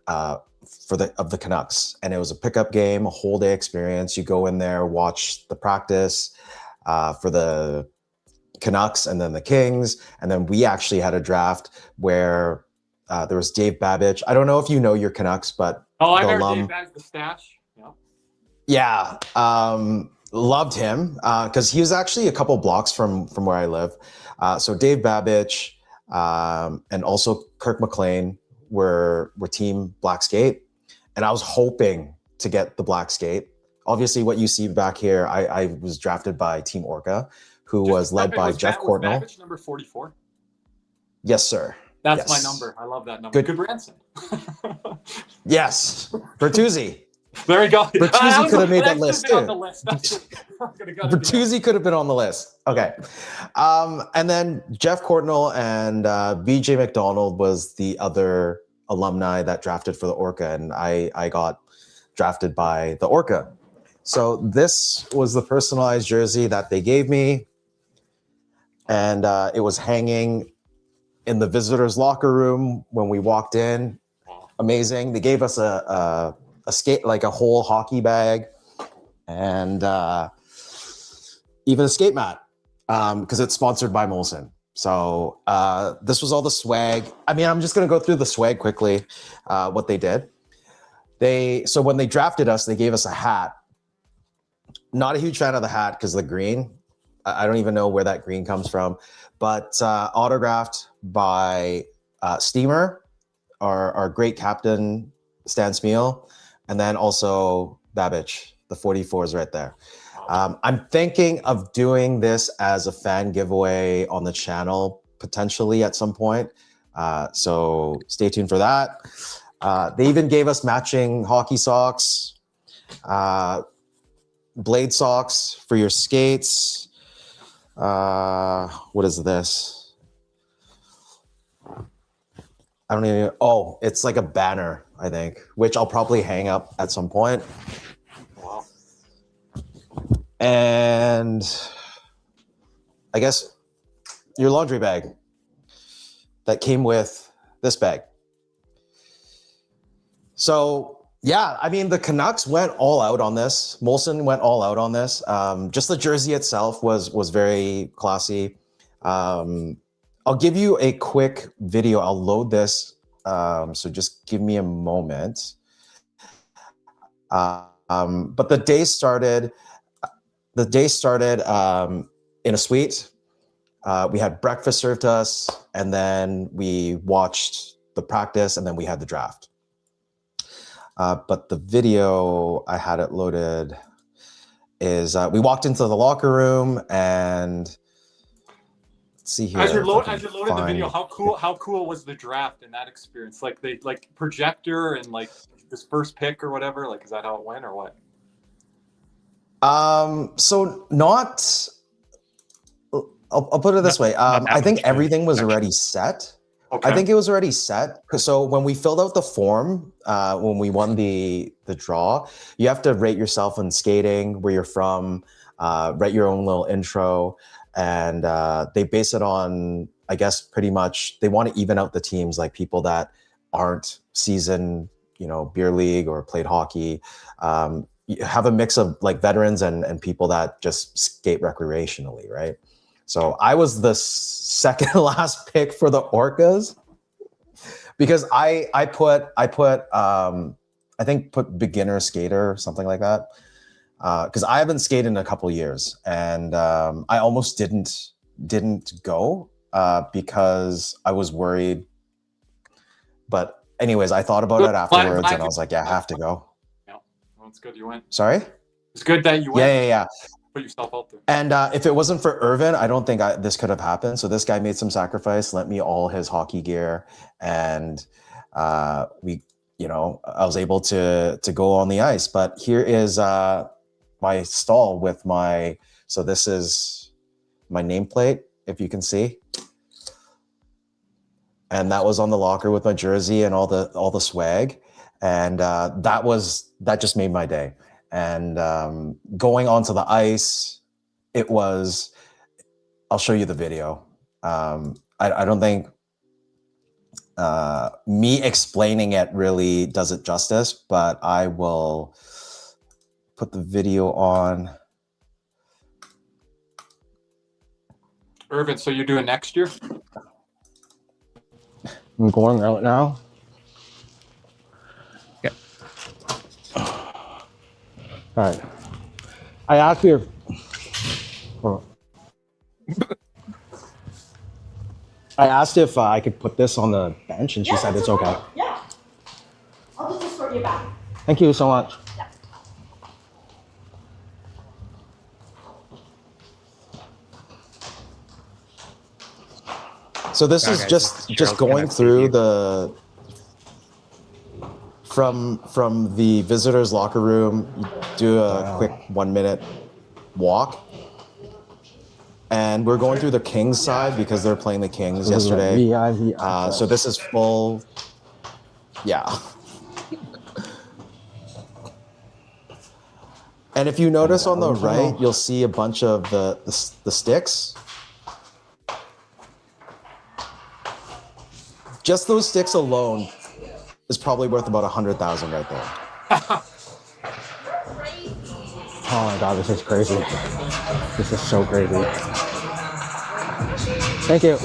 of the Canucks, and it was a pickup game, a whole day experience. You go in there, watch the practice for the Canucks and then the Kings, and then we actually had a draft where there was Dave Babbage. I don't know if you know your Canucks, but I know Dave Babbage, the stash. Yeah, loved him because he was actually a couple blocks from where I live. So Dave Babbage and also Kirk McLean were team Black Skate, and I was hoping to get the Black Skate. Obviously, what you see back here, I was drafted by Team Orca, who was led by Jeff Courtnall. Was Babbage number 44? Yes, sir. That's my number. I love that number. Good Branson. Yes. Bertuzzi. There we go. Bertuzzi could have made that list too. Bertuzzi could have been on the list. Okay. And then Jeff Courtnall and BJ McDonald was the other alumni that drafted for the Orca, and I got drafted by the Orca. So this was the personalized jersey that they gave me, and it was hanging in the visitors' locker room when we walked in. Amazing. They gave us a skate, like a whole hockey bag, and even a skate mat because it's sponsored by Molson. So this was all the swag. I mean, I'm just going to go through the swag quickly, what they did. So when they drafted us, they gave us a hat. Not a huge fan of the hat because the green. I don't even know where that green comes from. But autographed by Steamer, our great captain, Stan Smeal, and then also Babbage. The 44 is right there. I'm thinking of doing this as a fan giveaway on the channel, potentially at some point. So stay tuned for that. They even gave us matching hockey socks, blade socks for your skates. What is this? I don't even, oh, it's like a banner, I think, which I'll probably hang up at some point. Wow. And I guess your laundry bag that came with this bag. So yeah, I mean, the Canucks went all out on this. Molson went all out on this. Just the jersey itself was very classy. I'll give you a quick video. I'll load this. So just give me a moment. But the day started in a suite. We had breakfast served to us, and then we watched the practice, and then we had the draft. But the video, I had it loaded, is we walked into the locker room, and let's see here. As you're loading the video, how cool was the draft in that experience? Like they projector and like this first pick or whatever. Like, is that how it went or what? So not. I'll put it this way. I think everything was already set. Okay. I think it was already set. So when we filled out the form, when we won the draw, you have to rate yourself in skating, where you're from, write your own little intro, and they base it on, I guess, pretty much they want to even out the teams, like people that aren't seasoned, beer league or played hockey. You have a mix of like veterans and people that just skate recreationally, right? So I was the second last pick for the Orcas because I think put beginner skater or something like that, because I haven't skated in a couple years, and I almost didn't go because I was worried. But anyways, I thought about it afterwards, and I was like, yeah, I have to go. Yeah, well, it's good you went. Sorry? It's good that you went. Yeah. Put yourself out there. And if it wasn't for Yrvin, I don't think this could have happened. So this guy made some sacrifice, lent me all his hockey gear, and I was able to go on the ice. But here is my stall with so this is my nameplate, if you can see. And that was on the locker with my jersey and all the swag. And that just made my day. And going onto the ice, I'll show you the video. I don't think me explaining it really does it justice, but I will put the video on. Yrvin, so you're doing next year? I'm going out now. All right. I asked you if I could put this on the bench, and she said it's okay. Yeah. I'll just escort you back. Thank you so much. Yeah. So this is just going through from the visitors' locker room. You do a quick 1 minute walk, and we're going through the Kings side because they're playing the Kings yesterday. So this is full. Yeah. And if you notice on the right, you'll see a bunch of the sticks. Just those sticks alone is probably worth about 100,000 right there. Oh my God, this is crazy. This is so crazy. Thank you.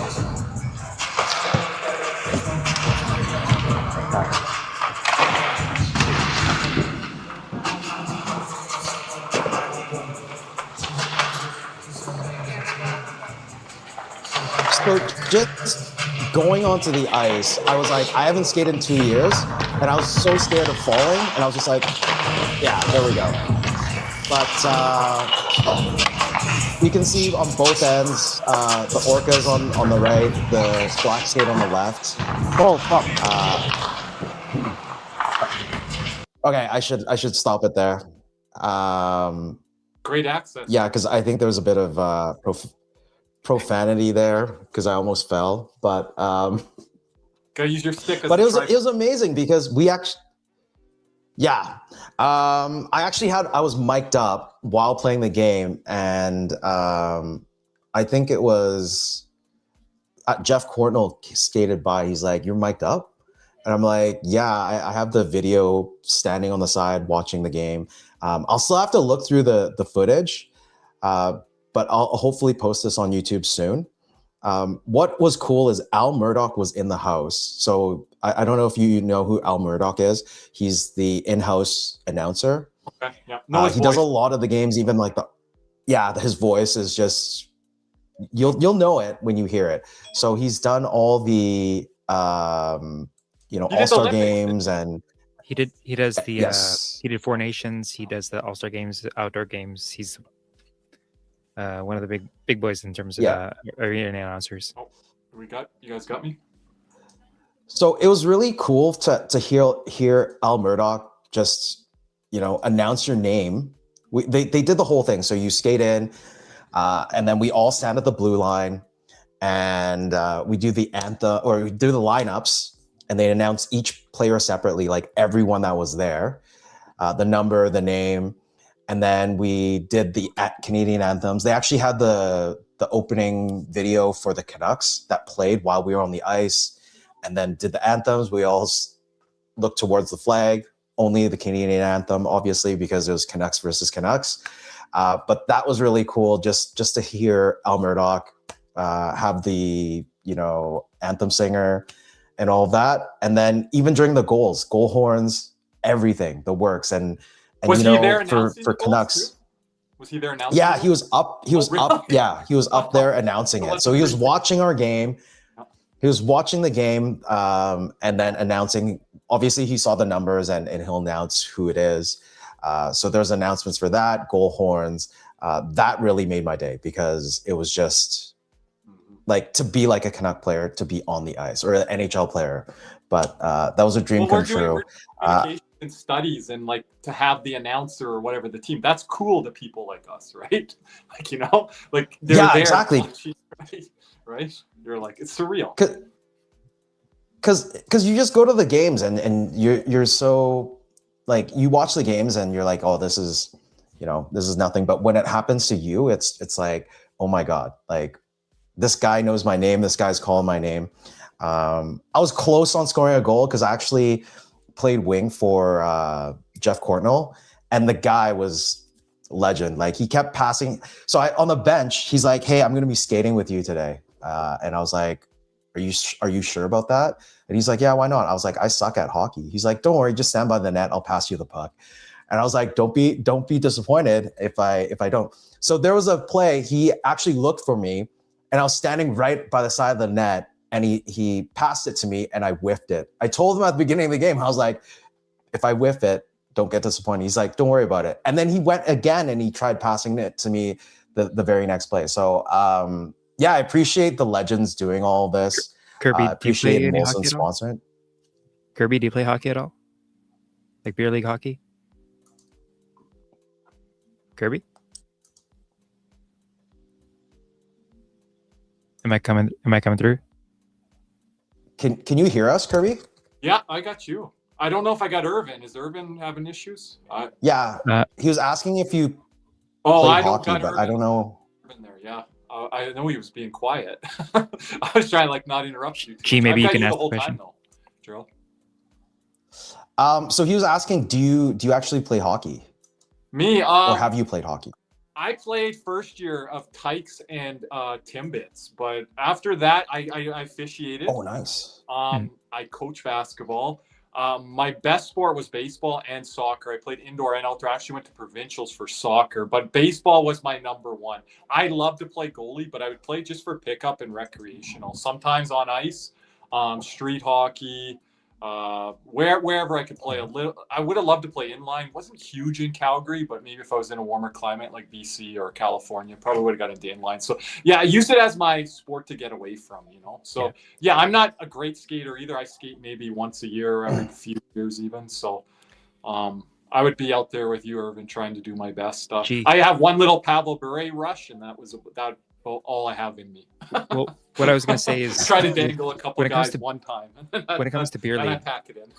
So just going onto the ice, I was like, I haven't skated in 2 years, and I was so scared of falling, and I was just like, yeah, there we go. But you can see on both ends, the orcas on the right, the black skate on the left. Oh fuck! Okay, I should stop it there. Great access. Yeah, because I think there was a bit of profanity there because I almost fell, but Gotta use your stick. but it was amazing because we actually, yeah, I was mic'd up while playing the game, and I think it was Jeff Courtnall skated by. He's like, "You're mic'd up," and I'm like, "Yeah, I have the video standing on the side watching the game. I'll still have to look through the footage." But I'll hopefully post this on YouTube soon. What was cool is Al Murdoch was in the house. So I don't know if you know who Al Murdoch is. He's the in-house announcer. Okay, yeah. He does a lot of the games, even like his voice is just, you'll know it when you hear it. So he's done all the, All-Star games, and he does the, yes. He did Four Nations. He does the All-Star games, outdoor games. He's one of the big boys in terms of arena announcers. Oh, you guys got me. So it was really cool to hear Al Murdoch just announce your name. They did the whole thing. So you skate in, and then we all stand at the blue line, and we do the anthem, or we do the lineups, and they announce each player separately, like everyone that was there, the number, the name. And then we did the Canadian anthems. They actually had the opening video for the Canucks that played while we were on the ice, and then did the anthems. We all looked towards the flag, only the Canadian anthem, obviously, because it was Canucks versus Canucks. But that was really cool just to hear Al Murdoch have the anthem singer and all that. And then even during the goals, goal horns, everything, the works. And was he there for Canucks? Was he there announcing? Yeah, he was up. He was up. Yeah, he was up there announcing it. So he was watching our game. He was watching the game, and then announcing. Obviously, he saw the numbers, and he'll announce who it is. So there's announcements for that, goal horns. That really made my day because it was just like to be like a Canuck player, to be on the ice, or an NHL player. But that was a dream come true. And studies, and like to have the announcer or whatever the team, that's cool to people like us, right? Like they're there, exactly, right? You're like, it's surreal because you just go to the games and you're so like, you watch the games and you're like, oh, this is nothing. But when it happens to you, it's like, oh my God, like this guy knows my name, this guy's calling my name. I was close on scoring a goal because I actually played wing for Jeff Courtnall, and the guy was legend. Like, he kept passing. So on the bench, he's like, "Hey, I'm going to be skating with you today," and I was like, "Are you sure about that?" And he's like, "Yeah, why not?" I was like, "I suck at hockey." He's like, "Don't worry, just stand by the net. I'll pass you the puck." And I was like, "Don't be disappointed if I don't." So there was a play. He actually looked for me, and I was standing right by the side of the net. And he passed it to me, and I whiffed it. I told him at the beginning of the game, I was like, if I whiff it, don't get disappointed. He's like, don't worry about it. And then he went again, and he tried passing it to me the very next play. So, I appreciate the legends doing all this. Kirby, appreciate do you play Molson hockey at all? sponsoring. Kirby, do you play hockey at all? Like beer league hockey? Kirby? Am I coming through? Can you hear us, Kirby? Yeah, I got you. I don't know if I got Yrvin. Is Yrvin having issues? He was asking if you played hockey, got but Yrvin. I don't know. Yrvin there, yeah. I know he was being quiet. I was trying to not interrupt you. Gee, maybe you can ask the whole the question. time, though, Gerald. So he was asking, do you actually play hockey? Me? Or have you played hockey? I played first year of Tykes and Timbits, but after that, I officiated. Oh, nice. I coach basketball. My best sport was baseball and soccer. I played indoor and outdoor. I actually went to provincials for soccer, but baseball was my number one. I love to play goalie, but I would play just for pickup and recreational. Sometimes on ice, street hockey, wherever I could play a little. I would have loved to play inline. Wasn't huge in Calgary, but maybe if I was in a warmer climate like BC or California, probably would have got into inline. So yeah, I used it as my sport to get away from, So yeah, I'm not a great skater either. I skate maybe once a year or every few years even. So I would be out there with you, Yrvin, trying to do my best. I have one little Pavel Bure rush, and that was all I have in me. Well, what I was going to say is try to dangle a couple guys one time. When it comes to beer league, I pack it in.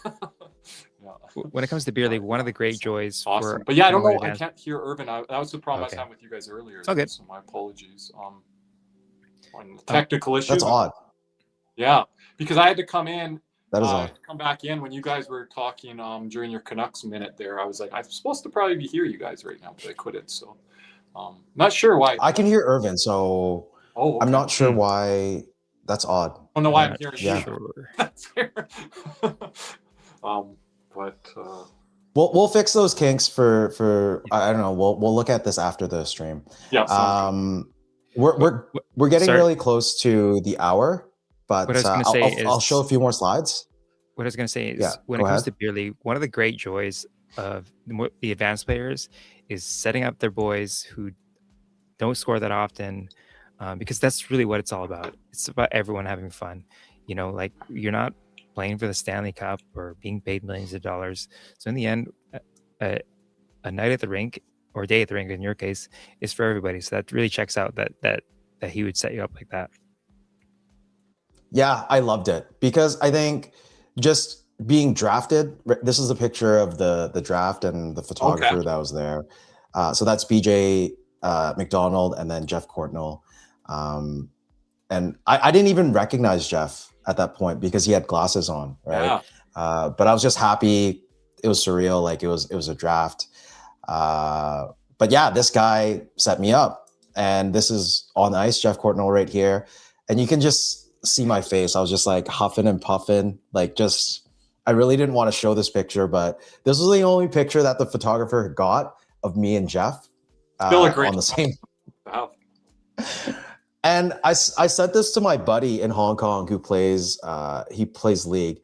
When it comes to beer league, one of the great joys awesome. But yeah, I don't know. I can't hear Yrvin. That was the problem I was having with you guys earlier. Okay. So my apologies. On technical issues. That's odd. Yeah, because I had to come in. That is odd. Come back in when you guys were talking during your Canucks minute there. I was like, I'm supposed to probably be here, you guys, right now, but I couldn't. So not sure why. I can hear Yrvin, so okay. I'm not sure why. That's odd. I don't know why I'm hearing you. Sure. That's fair. We'll fix those kinks for I don't know. We'll look at this after the stream. Yeah. We're getting really close to the hour, but what I was gonna say is, I'll show a few more slides. What I was going to say is when it comes to beer league, one of the great joys of the advanced players is setting up their boys who don't score that often, because that's really what it's all about. It's about everyone having fun. Like you're not playing for the Stanley Cup or being paid millions of dollars. So in the end, a night at the rink or a day at the rink in your case is for everybody. So that really checks out that he would set you up like that. Yeah, I loved it because I think just being drafted. This is a picture of the draft and the photographer that was there. So that's BJ McDonald and then Jeff Courtnall. And I didn't even recognize Jeff at that point because he had glasses on, right? Yeah. But I was just happy. It was surreal, like it was a draft. But yeah, this guy set me up, and this is on ice, Jeff Courtnall right here, and you can just see my face. I was just like huffing and puffing, like just. I really didn't want to show this picture, but this was the only picture that the photographer got of me and Jeff Still a great on the same. Wow. And I sent this to my buddy in Hong Kong who plays league.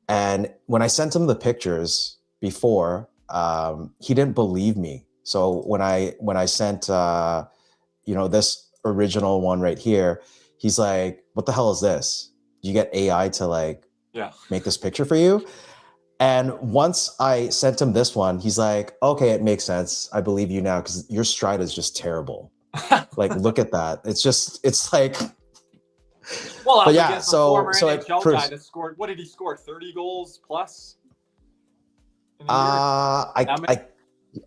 And when I sent him the pictures before, he didn't believe me. So when I sent, this original one right here, he's like, what the hell is this? You get AI to make this picture for you? And once I sent him this one, he's like, okay, it makes sense. I believe you now because your stride is just terrible. Like, look at that. It's like, well, but yeah, so it proves. Guy that scored, what did he score? 30 goals plus?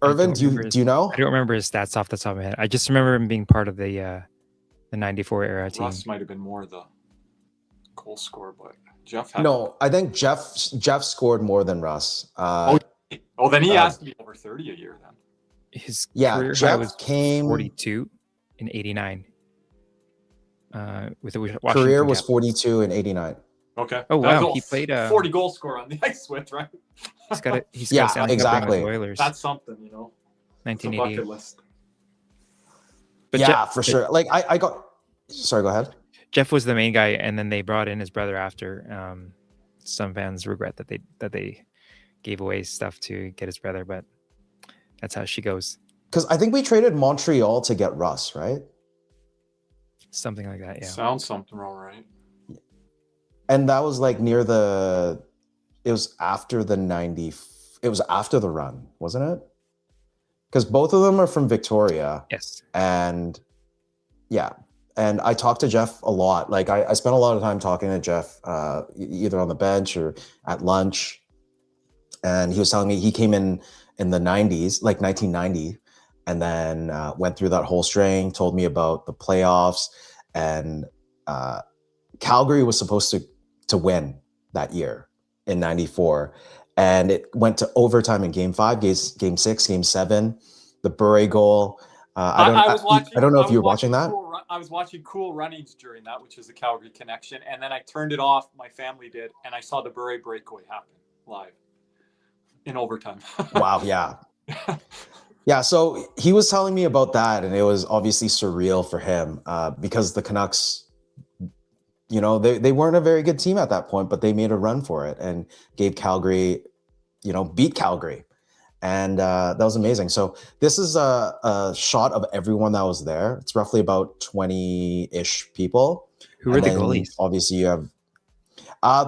Yrvin, do you know? I don't remember his stats off the top of my head. I just remember him being part of the 94 era team. Russ might have been more the goal scorer, but Jeff had I think Jeff scored more than Russ. Then he has to be over 30 a year then. His career Jeff high was came 42 in 89. With the Washington career was Capitals. 42 in 89. Okay. Oh wow, he played 40 goal scorer on the ice with, right? He's got a exactly. With Oilers. That's something, 1988. Bucket list. But yeah, for sure. Like I got. Sorry, go ahead. Jeff was the main guy, and then they brought in his brother after. Some fans regret that they gave away stuff to get his brother, but that's how she goes. Because I think we traded Montreal to get Russ, right? Something like that, yeah. Sounds something all right. And that was like near it was after the 90. It was after the run, wasn't it? Because both of them are from Victoria. Yes. And yeah. And I talked to Jeff a lot. Like I spent a lot of time talking to Jeff, either on the bench or at lunch. And he was telling me he came in the 90s, like 1990, and then went through that whole string, told me about the playoffs. And Calgary was supposed to win that year in 94. And it went to overtime in game 5, game 6, game 7, the Bure goal. I was watching. I don't know if you were watching that. I was watching Cool Runnings during that, which is the Calgary Connection, and then I turned it off. My family did, and I saw the Bure breakaway happen live in overtime. Wow. Yeah. Yeah. So he was telling me about that, and it was obviously surreal for him because the Canucks, you know, they weren't a very good team at that point, but they made a run for it and gave Calgary, you know, beat Calgary. And that was amazing. So this is a shot of everyone that was there. It's roughly about 20-ish people. Who were the goalies? Obviously, you have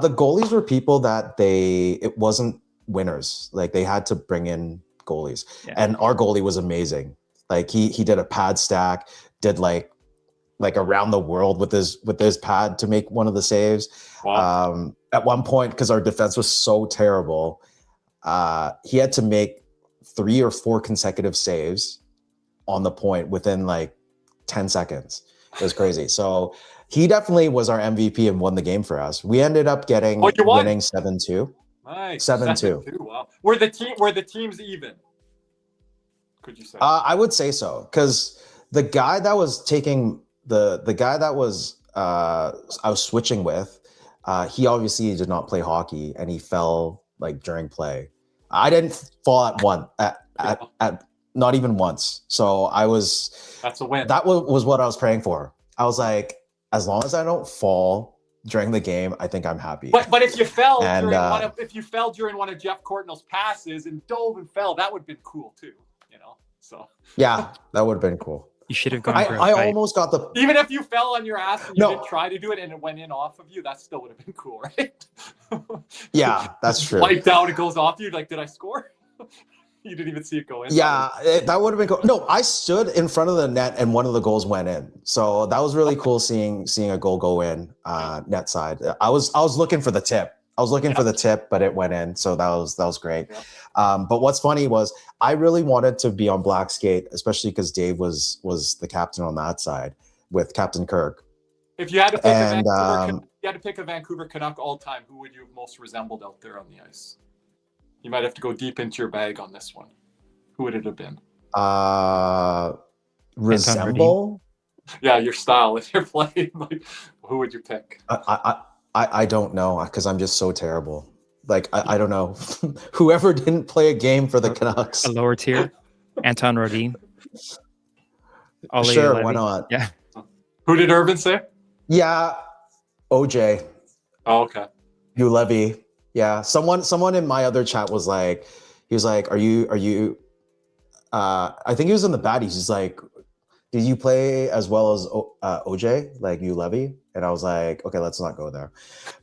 the goalies were people that it wasn't winners. Like they had to bring in goalies, and our goalie was amazing. Like he did a pad stack, did like around the world with his pad to make one of the saves. Wow. At one point, because our defense was so terrible, he had to make 3 or 4 consecutive saves on the point within like 10 seconds. It was crazy. So he definitely was our MVP and won the game for us. We ended up winning 7-2. Nice. 7-2. Wow. Were the teams even? Could you say? I would say so, because the guy that was taking the guy that was I was switching with, he obviously did not play hockey, and he fell like during play. I didn't fall at not even once. So that's a win. That was what I was praying for. I was like, as long as I don't fall during the game, I think I'm happy. But if you fell during one of Jeff Courtnell's passes and dove and fell, that would have been cool too, you know. So yeah, that would have been cool. You should have gone for a I fight. almost got the... Even if you fell on your ass and you didn't try to do it and it went in off of you, that still would have been cool, right? Yeah, that's true. Wiped out, it goes off you. Like, did I score? You didn't even see it go in. Yeah, that would have been cool. No, I stood in front of the net and one of the goals went in. So that was really cool seeing a goal go in net side. I was looking for the tip. For the tip, but it went in. So that was great. Yeah. But what's funny was I really wanted to be on black skate, especially because Dave was the captain on that side with Captain Kirk. If you had to pick a Vancouver Canuck all time, who would you have most resembled out there on the ice? You might have to go deep into your bag on this one. Who would it have been? Resemble? Yeah, your style if you're playing. Like, who would you pick? I don't know, because I'm just so terrible. Like, I don't know. Whoever didn't play a game for the Canucks. A lower tier? Anton Rodin? Sure, Levy. Why not? Yeah. Who did Yrvin say? Yeah, OJ. Oh, okay. Hugh Levy. Yeah, someone in my other chat was like, are you? I think he was in the baddies. He's like, did you play as well as OJ, like you Levy? And I was like, okay, let's not go there.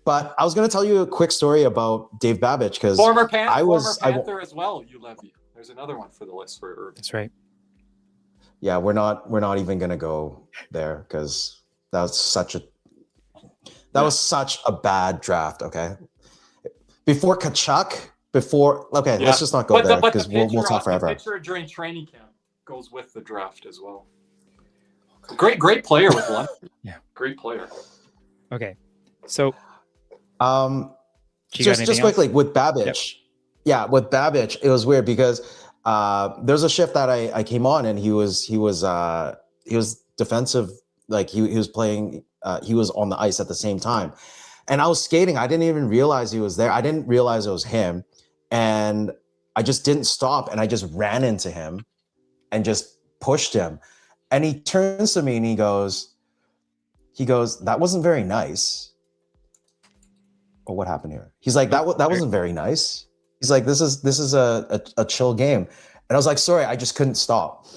But I was going to tell you a quick story about Dave Babbage, because former Panther as well, you Levy. There's another one for the list for Yrvin. That's right. Yeah, we're not even going to go there, because that was such a bad draft. Okay, before Kachuk. Let's just not go there, because we'll talk forever. The pitcher during training camp goes with the draft as well. Great player with London. Yeah, great player. Okay, so just quickly with Babbage. Yep. Yeah, with Babbage, it was weird because there's a shift that I came on, and he was defensive, like he was playing. He was on the ice at the same time, and I was skating. I didn't even realize he was there. I didn't realize it was him, and I just didn't stop, and I just ran into him and just pushed him. And he turns to me and he goes, that wasn't very nice. Oh, what happened here? He's like, that wasn't very nice. He's like, this is a chill game. And I was like, sorry, I just couldn't stop.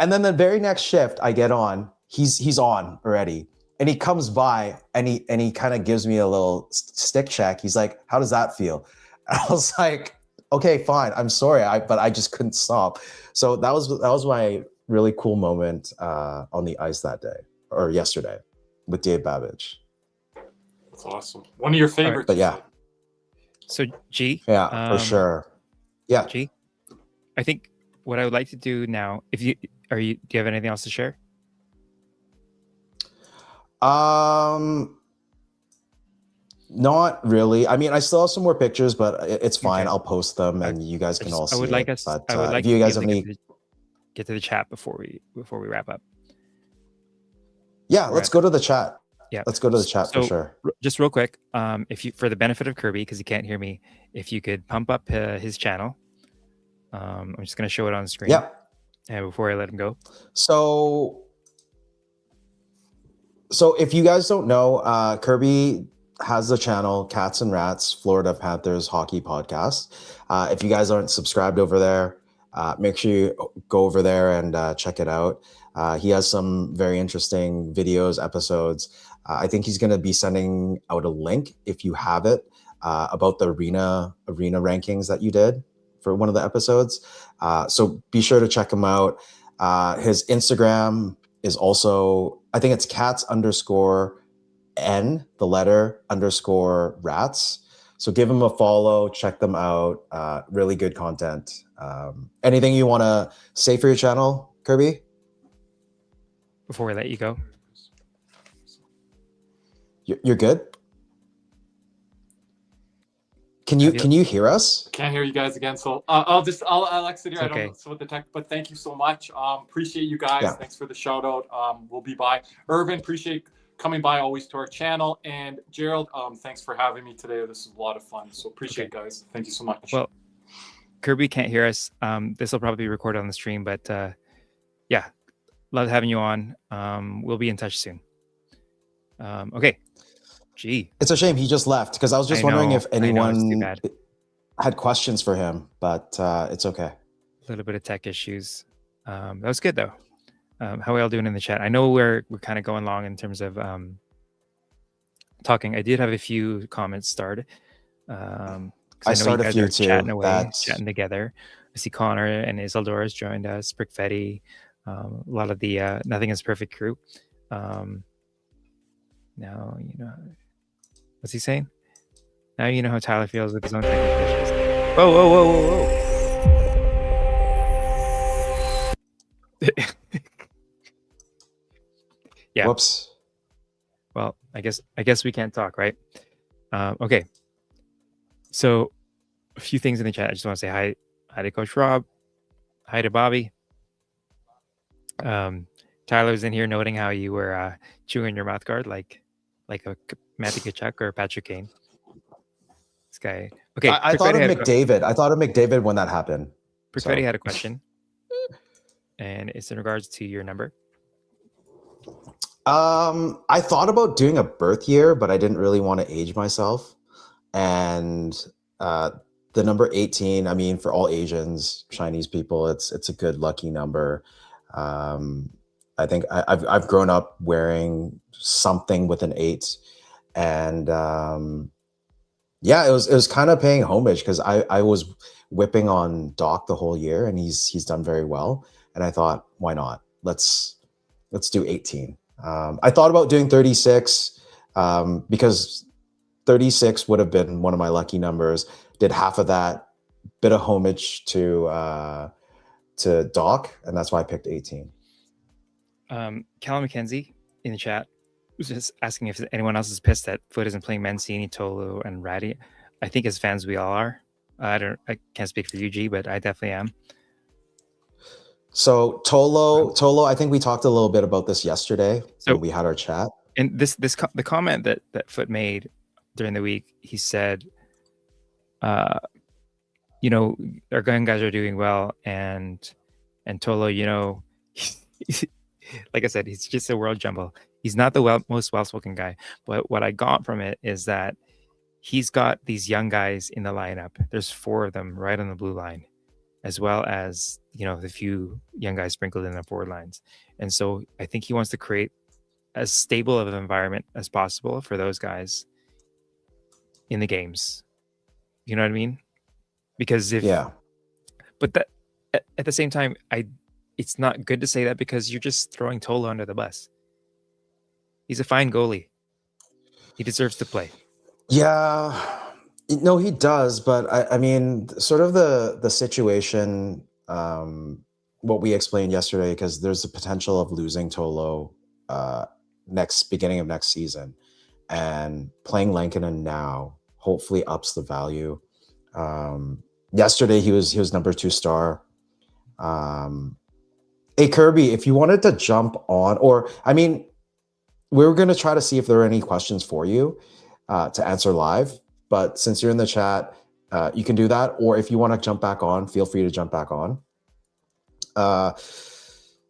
And then the very next shift I get on, he's on already. And he comes by and he kind of gives me a little stick check. He's like, how does that feel? And I was like, okay, fine. I'm sorry. But I just couldn't stop. So that was my really cool moment on the ice that day, or yesterday, with Dave Babbage. That's awesome. One of your favorites. Right, but yeah. So G. Yeah, for sure. Yeah. G. I think what I would like to do now, do you have anything else to share? Not really. I mean, I still have some more pictures, but it's fine. Okay. I'll post them, and you guys can all see. I would like if you guys have any. get to the chat before we wrap up? Yeah, let's go to the chat. Yeah, let's go to the chat for sure. Just real quick, if you, for the benefit of Kirby, because he can't hear me, if you could pump up his channel. I'm just going to show it on the screen. Yeah. And before I let him go. So if you guys don't know, Kirby has the channel Cats and Rats, Florida Panthers Hockey Podcast. If you guys aren't subscribed over there, make sure you go over there and check it out. He has some very interesting videos, episodes. I think he's going to be sending out a link, if you have it, about the arena rankings that you did for one of the episodes. So be sure to check him out. His Instagram is also, I think it's cats_n, the letter _rats. So give them a follow, check them out. Really good content. Anything you want to say for your channel, Kirby? Before we let you go. You're good? Can you hear us? Can't hear you guys again, so I'll exit here. It's I don't know what the tech, but thank you so much. Appreciate you guys. Yeah. Thanks for the shout out. We'll be by. Yrvin, appreciate coming by always to our channel, and Gerald, thanks for having me today. This is a lot of fun, so appreciate it, guys. Thank you so much. Well, Kirby can't hear us. This will probably be recorded on the stream, but yeah, love having you on. We'll be in touch soon. Okay. Gee, it's a shame he just left, because I was just wondering if anyone had questions for him, but it's okay. A little bit of tech issues. That was good though. How are we all doing in the chat? I know we're kind of going long in terms of talking. I did have a few comments started. I started a few too. Chatting together. I see Connor and Isildur has joined us. Brickfetti, a lot of the Nothing is Perfect crew. Now you know. What's he saying? Now you know how Tyler feels with his own technical issues. Whoa, whoa, whoa, whoa, whoa. Yeah. Whoops. Well, I guess we can't talk, right? Okay. So a few things in the chat. I just want to say hi to Coach Rob. Hi to Bobby. Tyler's in here noting how you were chewing your mouth guard like a Matthew Tkachuk or Patrick Kane. This guy. Okay. I thought of McDavid. I thought of McDavid when that happened. Brickfetti had a question. And it's in regards to your number. I thought about doing a birth year, but I didn't really want to age myself. And the number 18, I mean, for all Asians, Chinese people, it's a good lucky number. I think I've grown up wearing something with an 8, and yeah, it was kind of paying homage, because I was whipping on Doc the whole year, and he's done very well, and I thought, why not? Let's do 18. I thought about doing 36 because 36 would have been one of my lucky numbers. Did half of that, bit of homage to Doc, and that's why I picked 18. Callum McKenzie in the chat was just asking if anyone else is pissed that Foot isn't playing Mancini, Tolo, and Ratty. I think as fans we all are. I can't speak for UG, but I definitely am. So Tolo, I think we talked a little bit about this yesterday when we had our chat. And the comment that Foot made during the week, he said, you know, our gun guys are doing well, and Tolo, you know, like I said, he's just a world jumble. He's not the most well-spoken guy, but what I got from it is that he's got these young guys in the lineup. There's 4 of them right on the blue line, as well as, you know, the few young guys sprinkled in the forward lines. And so I think he wants to create as stable of an environment as possible for those guys in the games. You know what I mean? Because but that at the same time, it's not good to say that, because you're just throwing Tolo under the bus. He's a fine goalie. He deserves to play. Yeah, no, he does. But I mean, sort of the situation, what we explained yesterday, because there's the potential of losing Tolo beginning of next season, and playing Lankinen now hopefully ups the value. Yesterday he was number 2 star. Hey, Kirby, if you wanted to jump on, or I mean, we were going to try to see if there are any questions for you to answer live. But since you're in the chat, you can do that. Or if you want to jump back on, feel free to jump back on.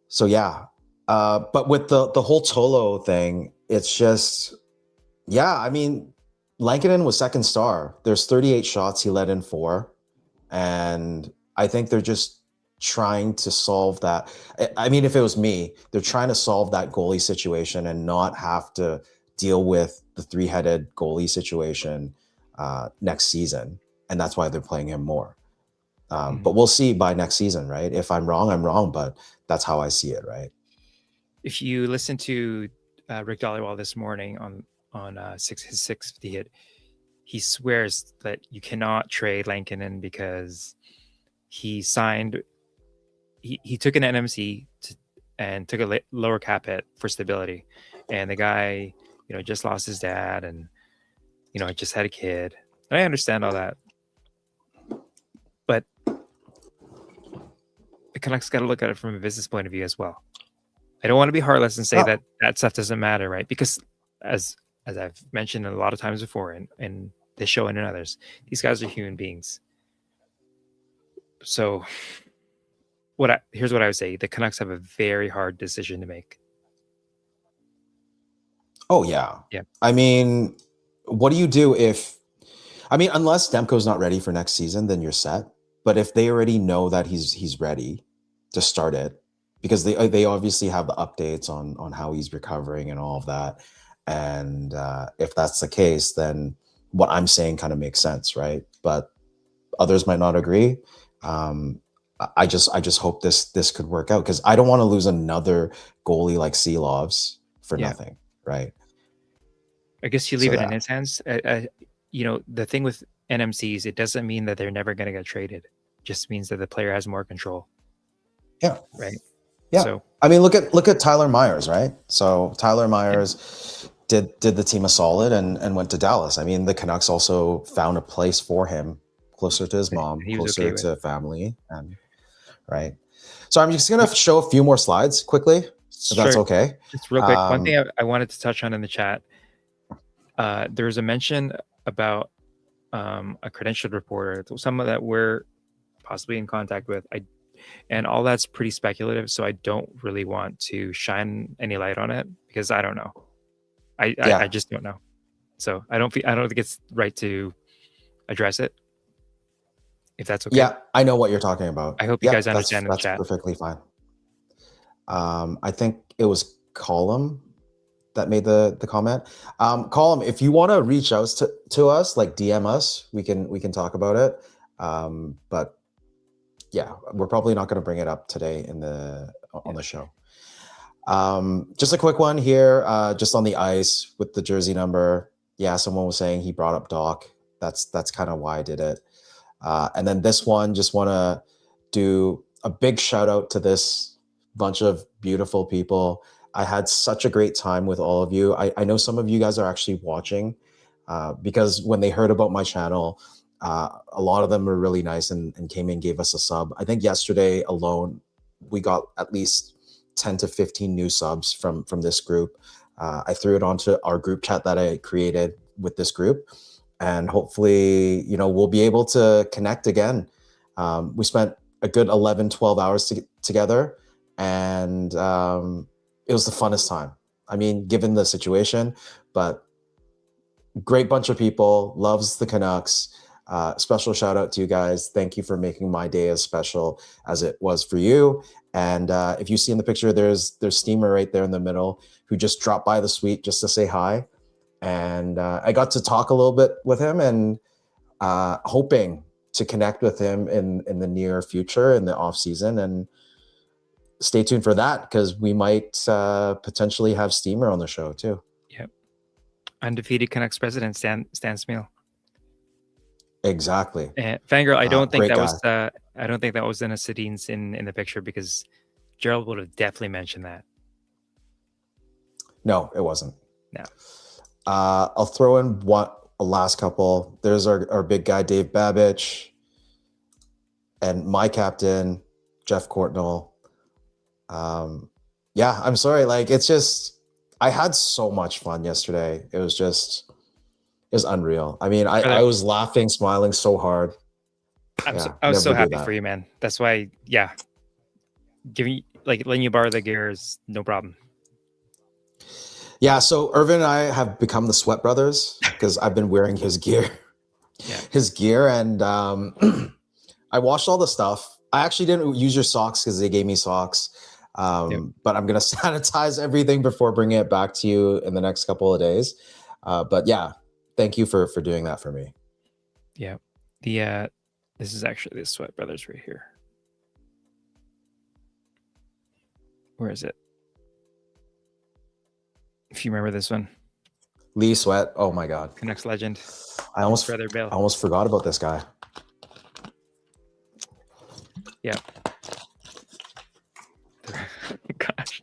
So yeah, but with the whole Tolo thing, it's just, yeah. I mean, Lankinen was second star. There's 38 shots. He let in 4, and I think they're just trying to solve that. I mean, if it was me, they're trying to solve that goalie situation and not have to deal with the 3-headed goalie situation next season, and that's why they're playing him more. But we'll see by next season, right? If I'm wrong, I'm wrong, but that's how I see it, right? If you listen to Rick Dollywall this morning on his 650 hit, he swears that you cannot trade Lankinen because he signed. He took an NMC and took a lower cap hit for stability, and the guy, just lost his dad, and just had a kid. And I understand all that, but the Canucks got to look at it from a business point of view as well. I don't want to be heartless and say that stuff doesn't matter, right? Because as I've mentioned a lot of times before in this show and in others, these guys are human beings. So here's what I would say. The Canucks have a very hard decision to make. Oh, yeah. Yeah. I mean, what do you do unless Demko's not ready for next season, then you're set. But if they already know that he's ready to start it, because they obviously have the updates on how he's recovering and all of that. And if that's the case, then what I'm saying kind of makes sense, right? But others might not agree. I just hope this could work out, because I don't want to lose another goalie like Seelovs for nothing, right? I guess you leave it in his hands. The thing with NMCs, it doesn't mean that they're never going to get traded. It just means that the player has more control. Yeah. Right. Yeah. So I mean, look at Tyler Myers, right? So Tyler Myers did the team a solid and went to Dallas. I mean, the Canucks also found a place for him closer to his mom, closer to family, and right. So I'm just gonna show a few more slides quickly, if that's okay. Just real quick. One thing I wanted to touch on in the chat. There's a mention about a credentialed reporter, someone that we're possibly in contact with. And all that's pretty speculative, so I don't really want to shine any light on it because I don't know. I just don't know. So I don't think it's right to address it. If that's okay. Yeah, I know what you're talking about. I hope you guys understand in the chat. That's perfectly fine. I think it was Column that made the comment. Column, if you want to reach out to us, like DM us, we can talk about it. But yeah, we're probably not going to bring it up today on the show. Just a quick one here, just on the ice with the jersey number. Yeah, someone was saying he brought up Doc. That's kind of why I did it. And then this one, just want to do a big shout out to this bunch of beautiful people. I had such a great time with all of you. I know some of you guys are actually watching because when they heard about my channel, a lot of them were really nice and came in, gave us a sub. I think yesterday alone, we got at least 10 to 15 new subs from this group. I threw it onto our group chat that I created with this group. And hopefully, we'll be able to connect again. We spent a good 11, 12 hours together. And it was the funnest time. I mean, given the situation, but great bunch of people, loves the Canucks. Special shout out to you guys. Thank you for making my day as special as it was for you. And if you see in the picture, there's Steamer right there in the middle who just dropped by the suite just to say hi. And I got to talk a little bit with him and hoping to connect with him in the near future in the off season. And stay tuned for that because we might potentially have Steamer on the show too. Yep. Undefeated Canucks president Stan Smeel. Exactly. And Fangirl, I don't think that was in a Sedin's in the picture because Gerald would have definitely mentioned that. No, it wasn't. No. I'll throw in a last couple. There's our big guy Dave Babich and my captain Jeff Courtnall. Yeah, I'm sorry. Like, it's just, I had so much fun yesterday. It was unreal. I mean, I Brother, was laughing, smiling so hard. Yeah, I was so never do happy that. for you, man. That's why, yeah, letting you borrow the gear is no problem. Yeah, so Yrvin and I have become the Sweat Brothers because I've been wearing his gear. Yeah. His gear, and I washed all the stuff. I actually didn't use your socks because they gave me socks. Yep. But I'm gonna sanitize everything before bringing it back to you in the next couple of days. But yeah, thank you for doing that for me. Yeah. This is actually the Sweat Brothers right here. Where is it? If you remember this one, Lee Sweat. Oh my God, Canucks legend. I almost Brother Bill. forgot about this guy. Yeah. Gosh.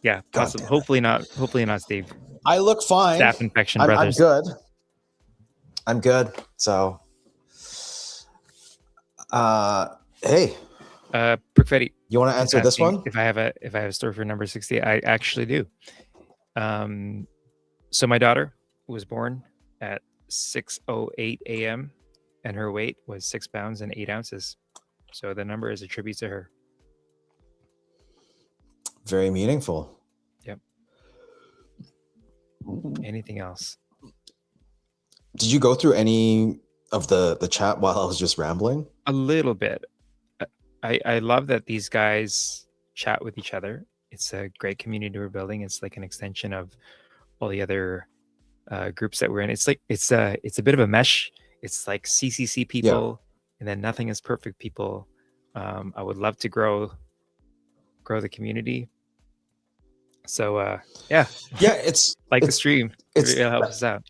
Yeah. God Possibly. damn it. Hopefully not, Steve. I look fine. Staph infection, I'm brothers. good. I'm good. So, hey, Perfetti, you want to answer this one? If I have a story for number 60, I actually do. So my daughter was born at 6:08 a.m. and her weight was 6 pounds and 8 ounces. So the number is a tribute to her. Very meaningful. Yep. Anything else? Did you go through any of the chat while I was just rambling? A little bit. I love that these guys chat with each other. It's a great community we're building. It's like an extension of all the other groups that we're in. It's like it's a bit of a mesh. It's like CCC people, and then Nothing is Perfect people. I would love to grow the community. So yeah, it's like the stream. It helps us out.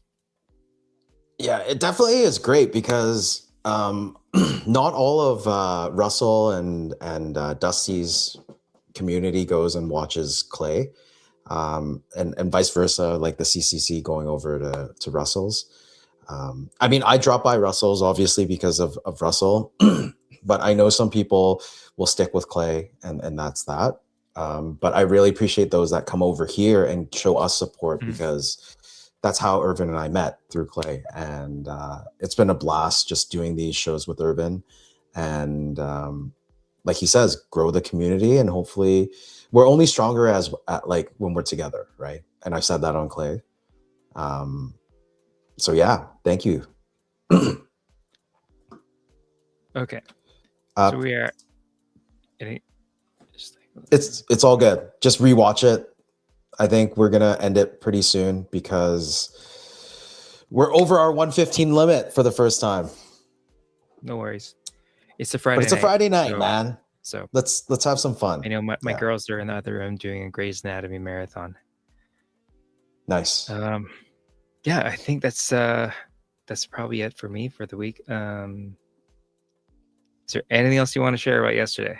Yeah, it definitely is great because not all of Russell and Dusty's community goes and watches Clay, and vice versa, like the CCC going over to Russell's. I mean, I drop by Russell's obviously because of Russell, but I know some people will stick with Clay, and that's that. But I really appreciate those that come over here and show us support because that's how Yrvin and I met, through Clay. And it's been a blast just doing these shows with Yrvin. And like he says, grow the community, and hopefully we're only stronger like when we're together, right? And I've said that on Clay. So yeah, thank you. Okay. So we are. It's all good. Just rewatch it. I think we're gonna end it pretty soon because we're over our 115 limit for the first time. No worries. It's a Friday. But it's a Friday night, so, man. So let's have some fun. I know my girls are in the other room doing a Grey's Anatomy marathon. Nice. Yeah, I think that's probably it for me for the week. Is there anything else you want to share about yesterday?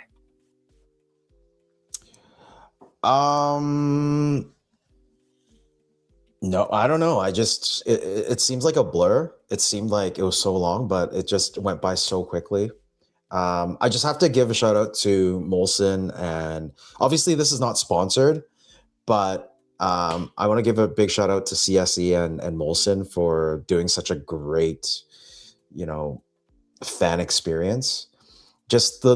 No, I don't know. It seems like a blur. It seemed like it was so long, but it just went by so quickly. I just have to give a shout out to Molson, and obviously this is not sponsored, but I want to give a big shout out to CSE and Molson for doing such a great, fan experience. Just the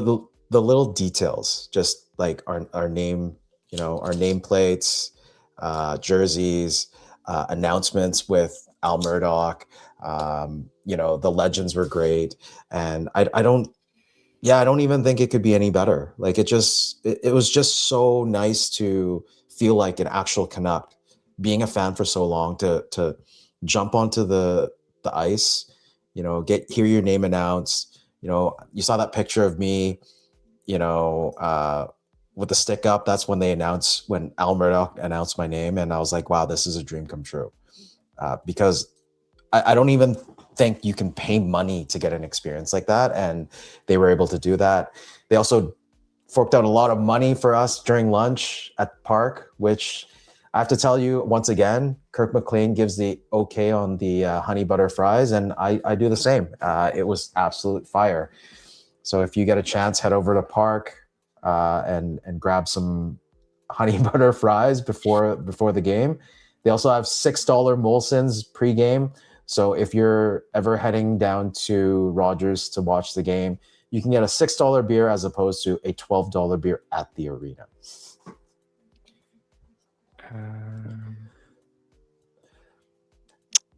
little details, just like our name, our nameplates, jerseys, announcements with Al Murdoch. The legends were great, and I don't even think it could be any better. Like it was just so nice to feel like an actual Canuck, being a fan for so long, to jump onto the ice, hear your name announced. You saw that picture of me, with the stick up. That's when when Al Murdoch announced my name, and I was like, wow, this is a dream come true. Because I don't even think you can pay money to get an experience like that, and they were able to do that. They also forked out a lot of money for us during lunch at the park, which I have to tell you once again, Kirk McLean gives the okay on the honey butter fries, and I do the same. It was absolute fire. So if you get a chance, head over to park. and grab some honey butter fries before the game. They also have $6 Molson's pregame. So if you're ever heading down to Rogers to watch the game, you can get a $6 beer as opposed to a $12 beer at the arena.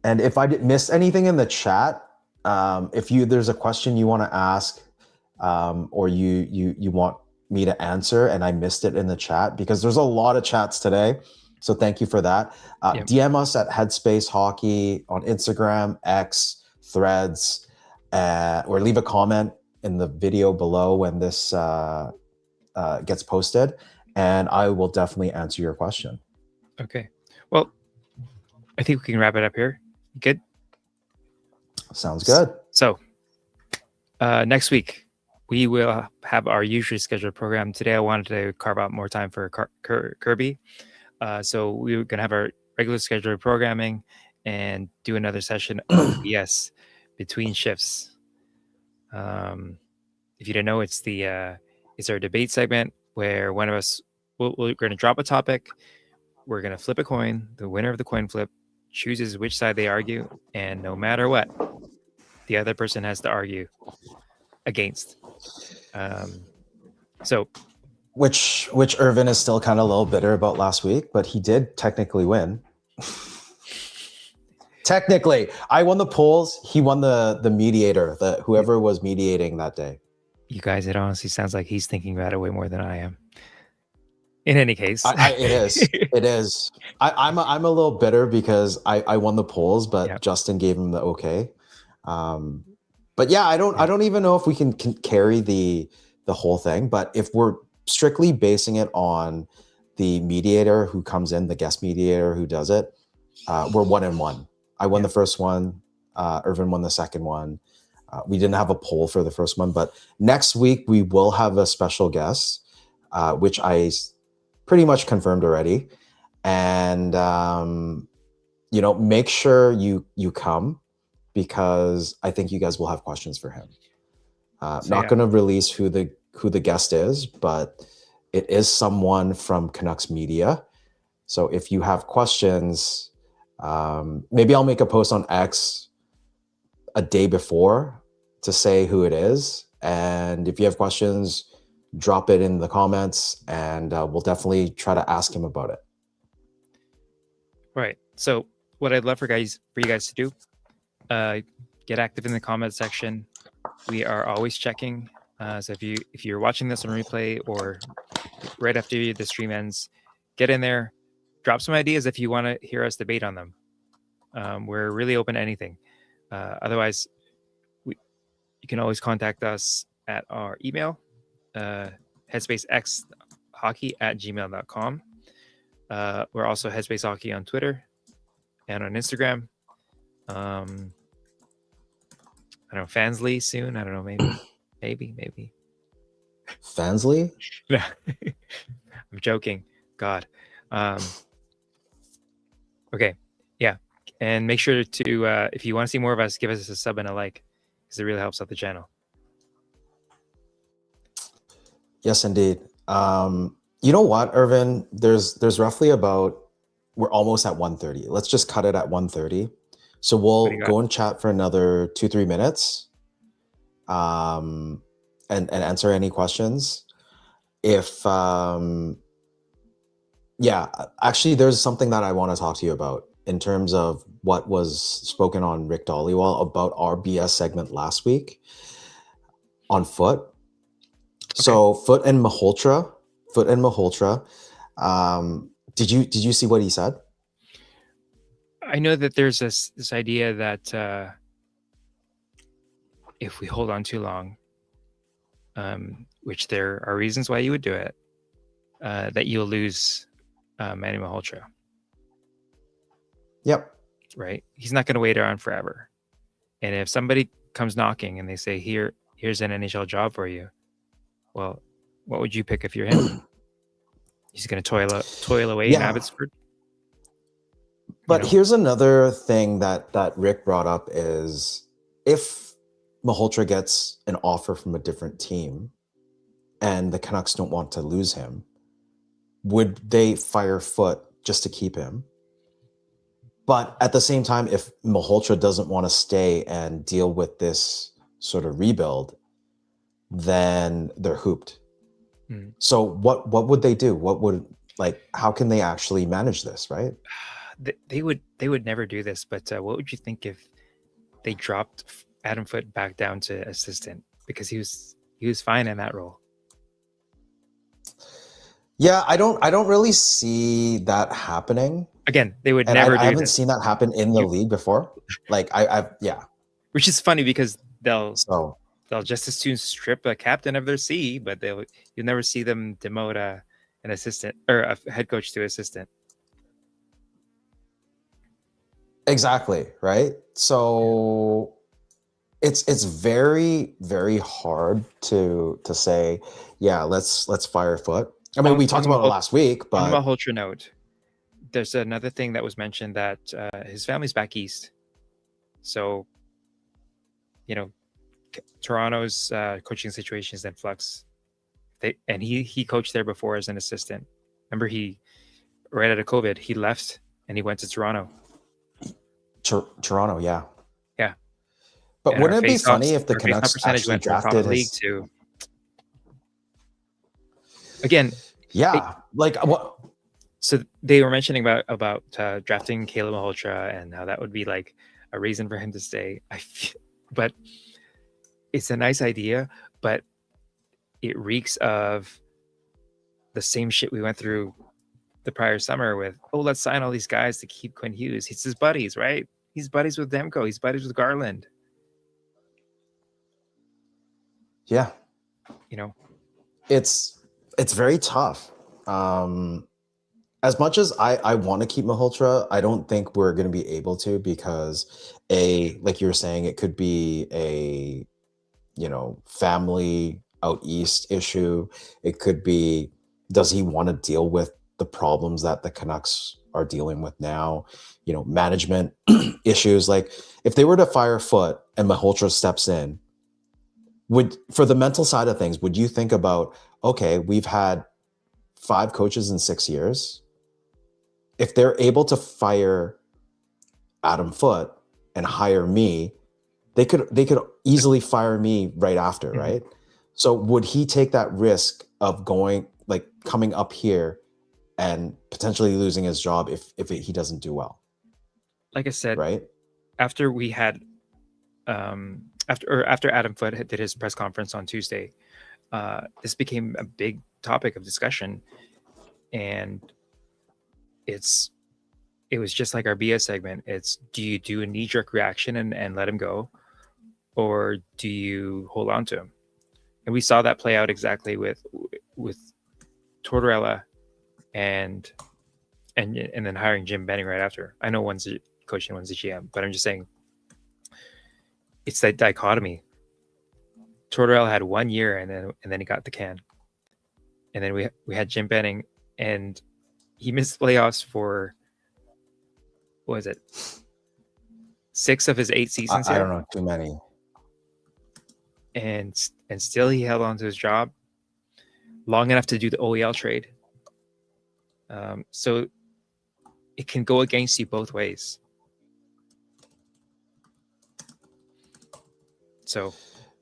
And if I did miss anything in the chat, if there's a question you want to ask, or you want me to answer and I missed it in the chat, because there's a lot of chats today. So thank you for that. DM us at Headspace Hockey on Instagram, X, Threads, or leave a comment in the video below when this gets posted, and I will definitely answer your question. Okay. Well, I think we can wrap it up here. Good? Sounds good. So next week, we will have our usually scheduled program. Today, I wanted to carve out more time for Kirby. So we're going to have our regular scheduled programming and do another session of BS between shifts. If you didn't know, it's our debate segment where one of us, we're going to drop a topic. We're going to flip a coin. The winner of the coin flip chooses which side they argue. And no matter what, the other person has to argue against. So, which Yrvin is still kind of a little bitter about last week, but he did technically win. Technically, I won the polls. He won the mediator, whoever was mediating that day. You guys, it honestly sounds like he's thinking about it way more than I am. In any case, it is. It is. I'm a little bitter because I won the polls, but Justin gave him the okay. But yeah, I don't even know if we can carry the whole thing. But if we're strictly basing it on the mediator who comes in, the guest mediator who does it, we're 1-1. I won the first one. Yrvin won the second one. We didn't have a poll for the first one, but next week we will have a special guest, which I pretty much confirmed already. And make sure you come, because I think you guys will have questions for him. Not going to release who the guest is, but it is someone from Canucks Media. So if you have questions, maybe I'll make a post on X a day before to say who it is. And if you have questions, drop it in the comments, and we'll definitely try to ask him about it. Right. So what I'd love for you guys to do, get active in the comment section. We are always checking. So if you're watching this on replay or right after the stream ends, get in there, drop some ideas if you want to hear us debate on them. We're really open to anything. Otherwise, you can always contact us at our email, headspacexhockey@gmail.com. We're also Headspace Hockey on Twitter and on Instagram. I don't know, Fansly soon. I don't know, maybe. Fansly? No, I'm joking. God. Okay. Yeah. And make sure to, if you want to see more of us, give us a sub and a like, because it really helps out the channel. Yes, indeed. You know what, Yrvin? There's roughly we're almost at 1:30. Let's just cut it at 1:30. So we'll go and chat for another 2-3 minutes, and answer any questions. Actually, there's something that I want to talk to you about in terms of what was spoken on Rick Dollywall about our BS segment last week on Foot. Okay. So Foot and Malhotra. Did you see what he said? I know that there's this idea that if we hold on too long, which there are reasons why you would do it, that you'll lose Manny Malhotra. Yep. Right? He's not going to wait around forever. And if somebody comes knocking and they say, here's an NHL job for you, well, what would you pick if you're him? He's going to toil away in Abbotsford. But here's another thing that Rick brought up is if Malhotra gets an offer from a different team, and the Canucks don't want to lose him, would they fire Foote just to keep him? But at the same time, if Malhotra doesn't want to stay and deal with this sort of rebuild, then they're hooped. Mm. So what would they do? How can they actually manage this, right? They would never do this, but what would you think if they dropped Adam Foote back down to assistant, because he was fine in that role? Yeah, I don't really see that happening. Again, they would And never I do haven't this. seen that happen in the league before. Like yeah. Which is funny because they'll So just as soon strip a captain of their C, but you'll never see them demote an assistant or a head coach to assistant. exactly, right? So it's very, very hard to say, yeah, let's fire Foote. I mean, we talked about it last week, On but Malhotra note, there's another thing that was mentioned, that his family's back east. So, Toronto's coaching situation is in flux. He coached there before as an assistant. Remember, right out of COVID, he left and he went to Toronto. Toronto, yeah. Yeah. But And wouldn't it be face-offs- funny if the our face-off Canucks percentage actually went from top of drafted the league his... to... Again, Yeah, what? so they were mentioning about drafting Caleb Malhotra and how that would be like a reason for him to stay. But it's a nice idea, but it reeks of the same shit we went through the prior summer with, let's sign all these guys to keep Quinn Hughes. He's his buddies, right? He's buddies with Demko. He's buddies with Garland. Yeah. It's very tough. As much as I want to keep Malhotra, I don't think we're going to be able to, because like you were saying, it could be a family out east issue. It could be, does he want to deal with the problems that the Canucks are dealing with now? Management issues. Like, if they were to fire Foote and Malhotra steps in, for the mental side of things, would you think about, okay, we've had 5 coaches in 6 years. If they're able to fire Adam Foote and hire me, they could easily fire me right after, Mhm. right? So would he take that risk of coming up here and potentially losing his job if he doesn't do well? Like I said, right? After we had after Adam Foote did his press conference on Tuesday, this became a big topic of discussion, and it was just like our BS segment. It's, do you do a knee-jerk reaction and let him go, or do you hold on to him? And we saw that play out exactly with Tortorella and then hiring Jim Benning right after. I know one's a coach and one's a GM, but I'm just saying it's that dichotomy. Tortorella had 1 year and then he got the can. And then we had Jim Benning, and he missed playoffs for, what was it, 6 of his 8 seasons. I don't know, too many. And still he held on to his job long enough to do the OEL trade. So it can go against you both ways. So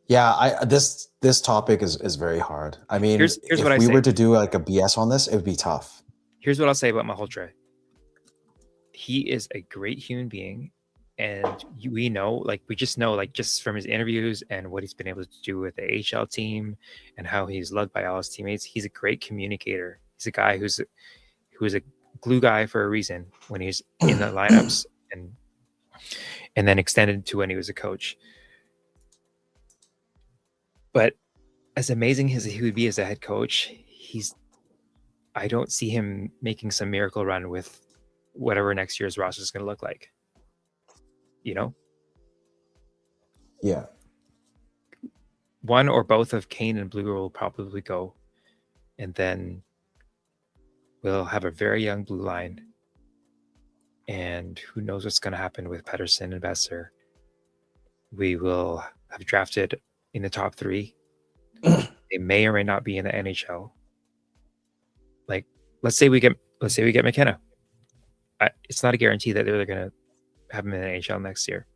yeah, this topic is very hard. I mean, here's what if I we say. were to do like a BS on this, it would be tough. Here's what I'll say about Malhotra. He is a great human being, and we just know, just from his interviews and what he's been able to do with the HL team and how he's loved by all his teammates. He's a great communicator. He's a guy who's a glue guy for a reason when he's in the lineups and then extended to when he was a coach. But as amazing as he would be as a head coach, I don't see him making some miracle run with whatever next year's roster is going to look like. Yeah. One or both of Kane and Blue will probably go, and then we'll have a very young blue line. And who knows what's going to happen with Pettersson and Besser. We will have drafted in the top 3. They may or may not be in the NHL. Like, let's say we get McKenna. It's not a guarantee that they're going to have him in the NHL next year.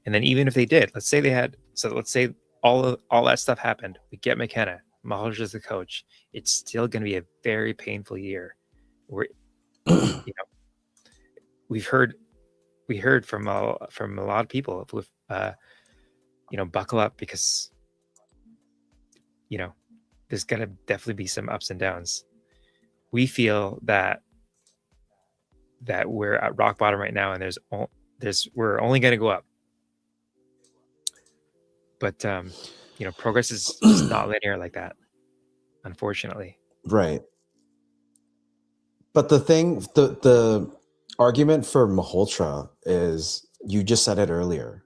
And then even if they did, let's say all that stuff happened. We get McKenna, Malhotra's the coach. It's still going to be a very painful year. We heard from a lot of people with buckle up, because there's going to definitely be some ups and downs. We feel that we're at rock bottom right now, and we're only going to go up. But progress is not linear like that, unfortunately. Right. But the argument for Malhotra is, you just said it earlier.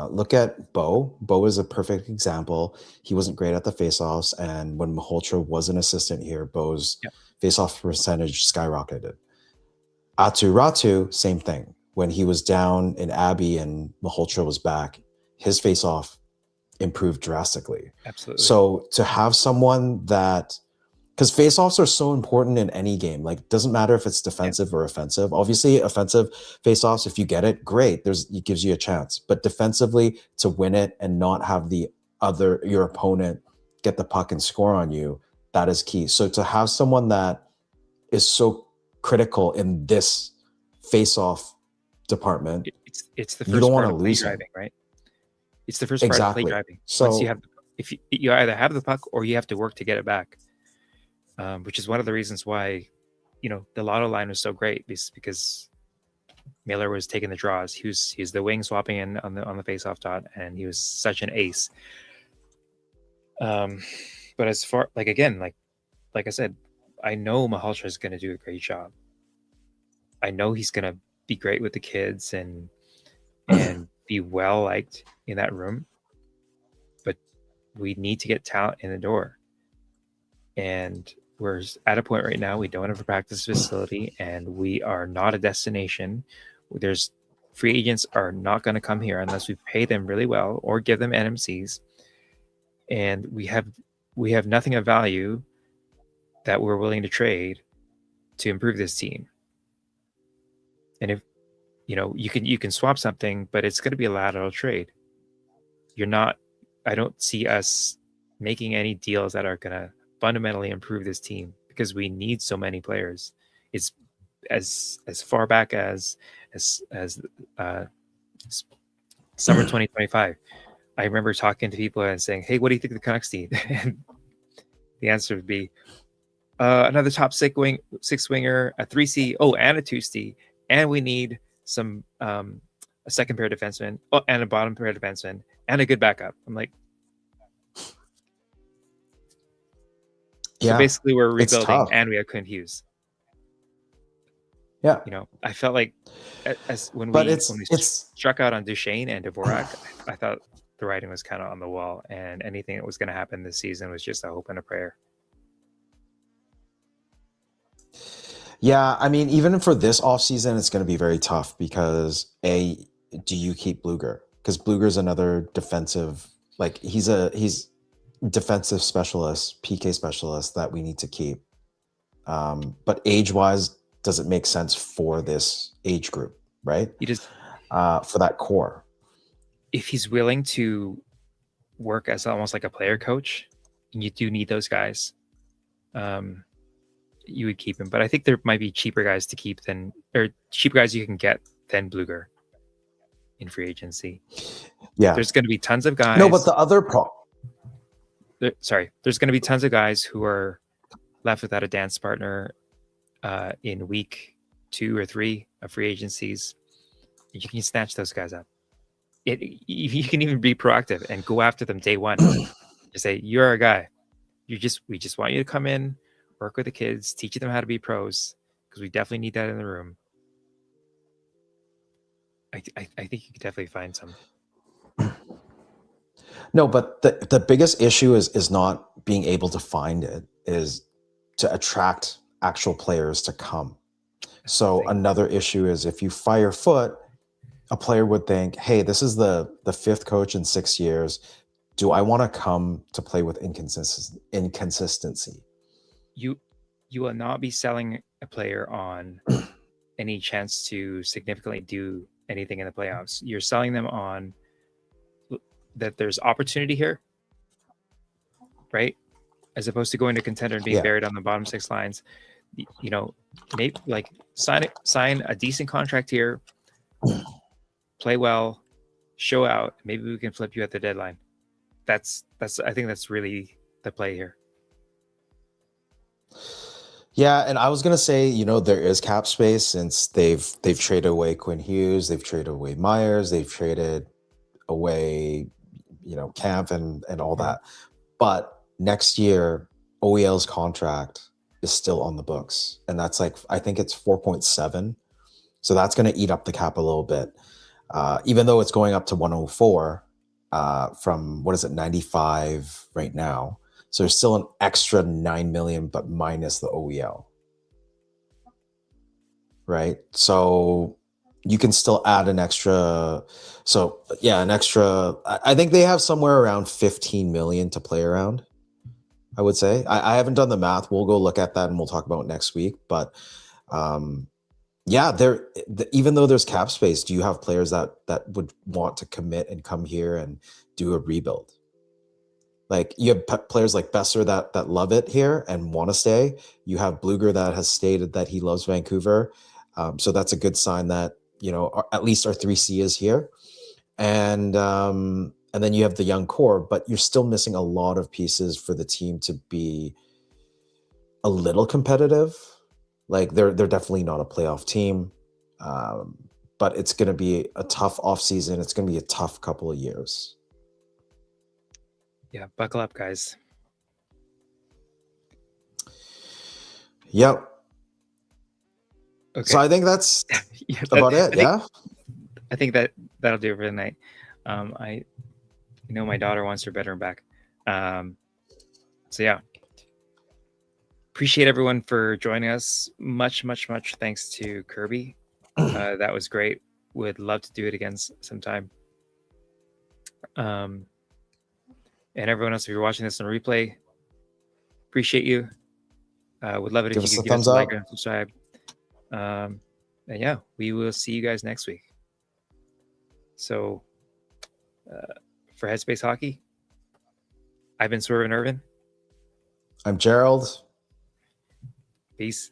Look at Bo. Bo is a perfect example. He wasn't great at the faceoffs, and when Malhotra was an assistant here, Bo's faceoff percentage skyrocketed. Ratu, same thing. When he was down in Abbey and Malhotra was back, his faceoff improved drastically. Absolutely. So to have someone that, because faceoffs are so important in any game, like, doesn't matter if it's defensive or offensive. Obviously, offensive faceoffs, if you get it, great. It gives you a chance. But defensively, to win it and not have your opponent get the puck and score on you, that is key. So to have someone that is so critical in this faceoff department, it's the first you don't want part to of play lose him. driving, right? It's the first part of play driving. So once if you either have the puck or you have to work to get it back, which is one of the reasons why the Lotto line was so great, because Miller was taking the draws. He's the wing swapping in on the face-off dot, and he was such an ace. But as far like I said, I know Malhotra is going to do a great job. I know he's going to be great with the kids and be well liked in that room. But we need to get talent in the door. And we're at a point right now, we don't have a practice facility, and we are not a destination. There's free agents are not going to come here unless we pay them really well or give them NMCs. And we have nothing of value that we're willing to trade to improve this team. And if you can swap something, but it's going to be a lateral trade. I don't see us making any deals that are going to fundamentally improve this team, because we need so many players. It's as far back as summer 2025. I remember talking to people and saying, "Hey, what do you think the Canucks need?" And the answer would be another top six winger, a 3C, and a 2C, and we need some a second pair of defensemen, and a bottom pair of defensemen, and a good backup. I'm like, so basically we're rebuilding, and we have Clint Hughes. Yeah, I felt like when we struck out on Duchesne and Dvorak, I thought the writing was kind of on the wall, and anything that was going to happen this season was just a hope and a prayer. Yeah, I mean, even for this offseason, it's going to be very tough, because do you keep Bluger? Because Bluger's another defensive, he's defensive specialist, PK specialist that we need to keep. But age-wise, does it make sense for this age group, right? He just for that core. If he's willing to work as almost like a player coach, and you do need those guys, you would keep him. But I think there might be cheaper guys to keep cheaper guys you can get than Bluger in free agency. Yeah, there's going to be tons of guys. No, but the other there's going to be tons of guys who are left without a dance partner in week 2 or 3 of free agencies. You can snatch those guys up. You can even be proactive and go after them day one. Just say, "You're our guy. We just want you to come in, work with the kids, teach them how to be pros, because we definitely need that in the room." I think you could definitely find some. No, but the biggest issue is not being able to find it, is to attract actual players to come. So another issue is, if you fire Foot, a player would think, "Hey, this is the 5th coach in 6 years. do I want to come to play with inconsistency? You will not be selling a player on any chance to significantly do anything in the playoffs. You're selling them on that there's opportunity here, right? As opposed to going to contender and being buried on the bottom 6 lines. You know, maybe like sign a decent contract here, play well, show out. Maybe we can flip you at the deadline. That's I think that's really the play here. Yeah, and I was gonna say, you know, there is cap space since they've traded away Quinn Hughes, they've traded away Myers, they've traded away, you know, Camp and all that. But next year, OEL's contract is still on the books, and that's like, I think it's 4.7. So that's going to eat up the cap a little bit, even though it's going up to 104 from, what is it, 95 right now. So there's still an extra 9 million, but minus the OEL, right? So you can still add an extra. So yeah, an extra. I think they have somewhere around 15 million to play around, I would say. I haven't done the math. We'll go look at that and we'll talk about it next week. But yeah, even though there's cap space, do you have players that would want to commit and come here and do a rebuild? Like, you have players like Besser that love it here and want to stay. You have Bluger that has stated that he loves Vancouver. So that's a good sign that, you know, at least our 3C is here. And then you have the young core, but you're still missing a lot of pieces for the team to be a little competitive. Like, they're definitely not a playoff team, but it's going to be a tough offseason. It's going to be a tough couple of years. Yeah, buckle up, guys. Yep. Okay. So I think that's about it. I think that'll do it for the night. I know my daughter wants her bedroom back. So yeah, appreciate everyone for joining us. Much thanks to Kirby. That was great. Would love to do it again sometime. And everyone else, if you're watching this on replay, appreciate you. Would love it if you could give us a like and subscribe. And yeah, we will see you guys next week. So for Headspace Hockey, I've been Gerald and Yrvin. I'm Gerald. Peace.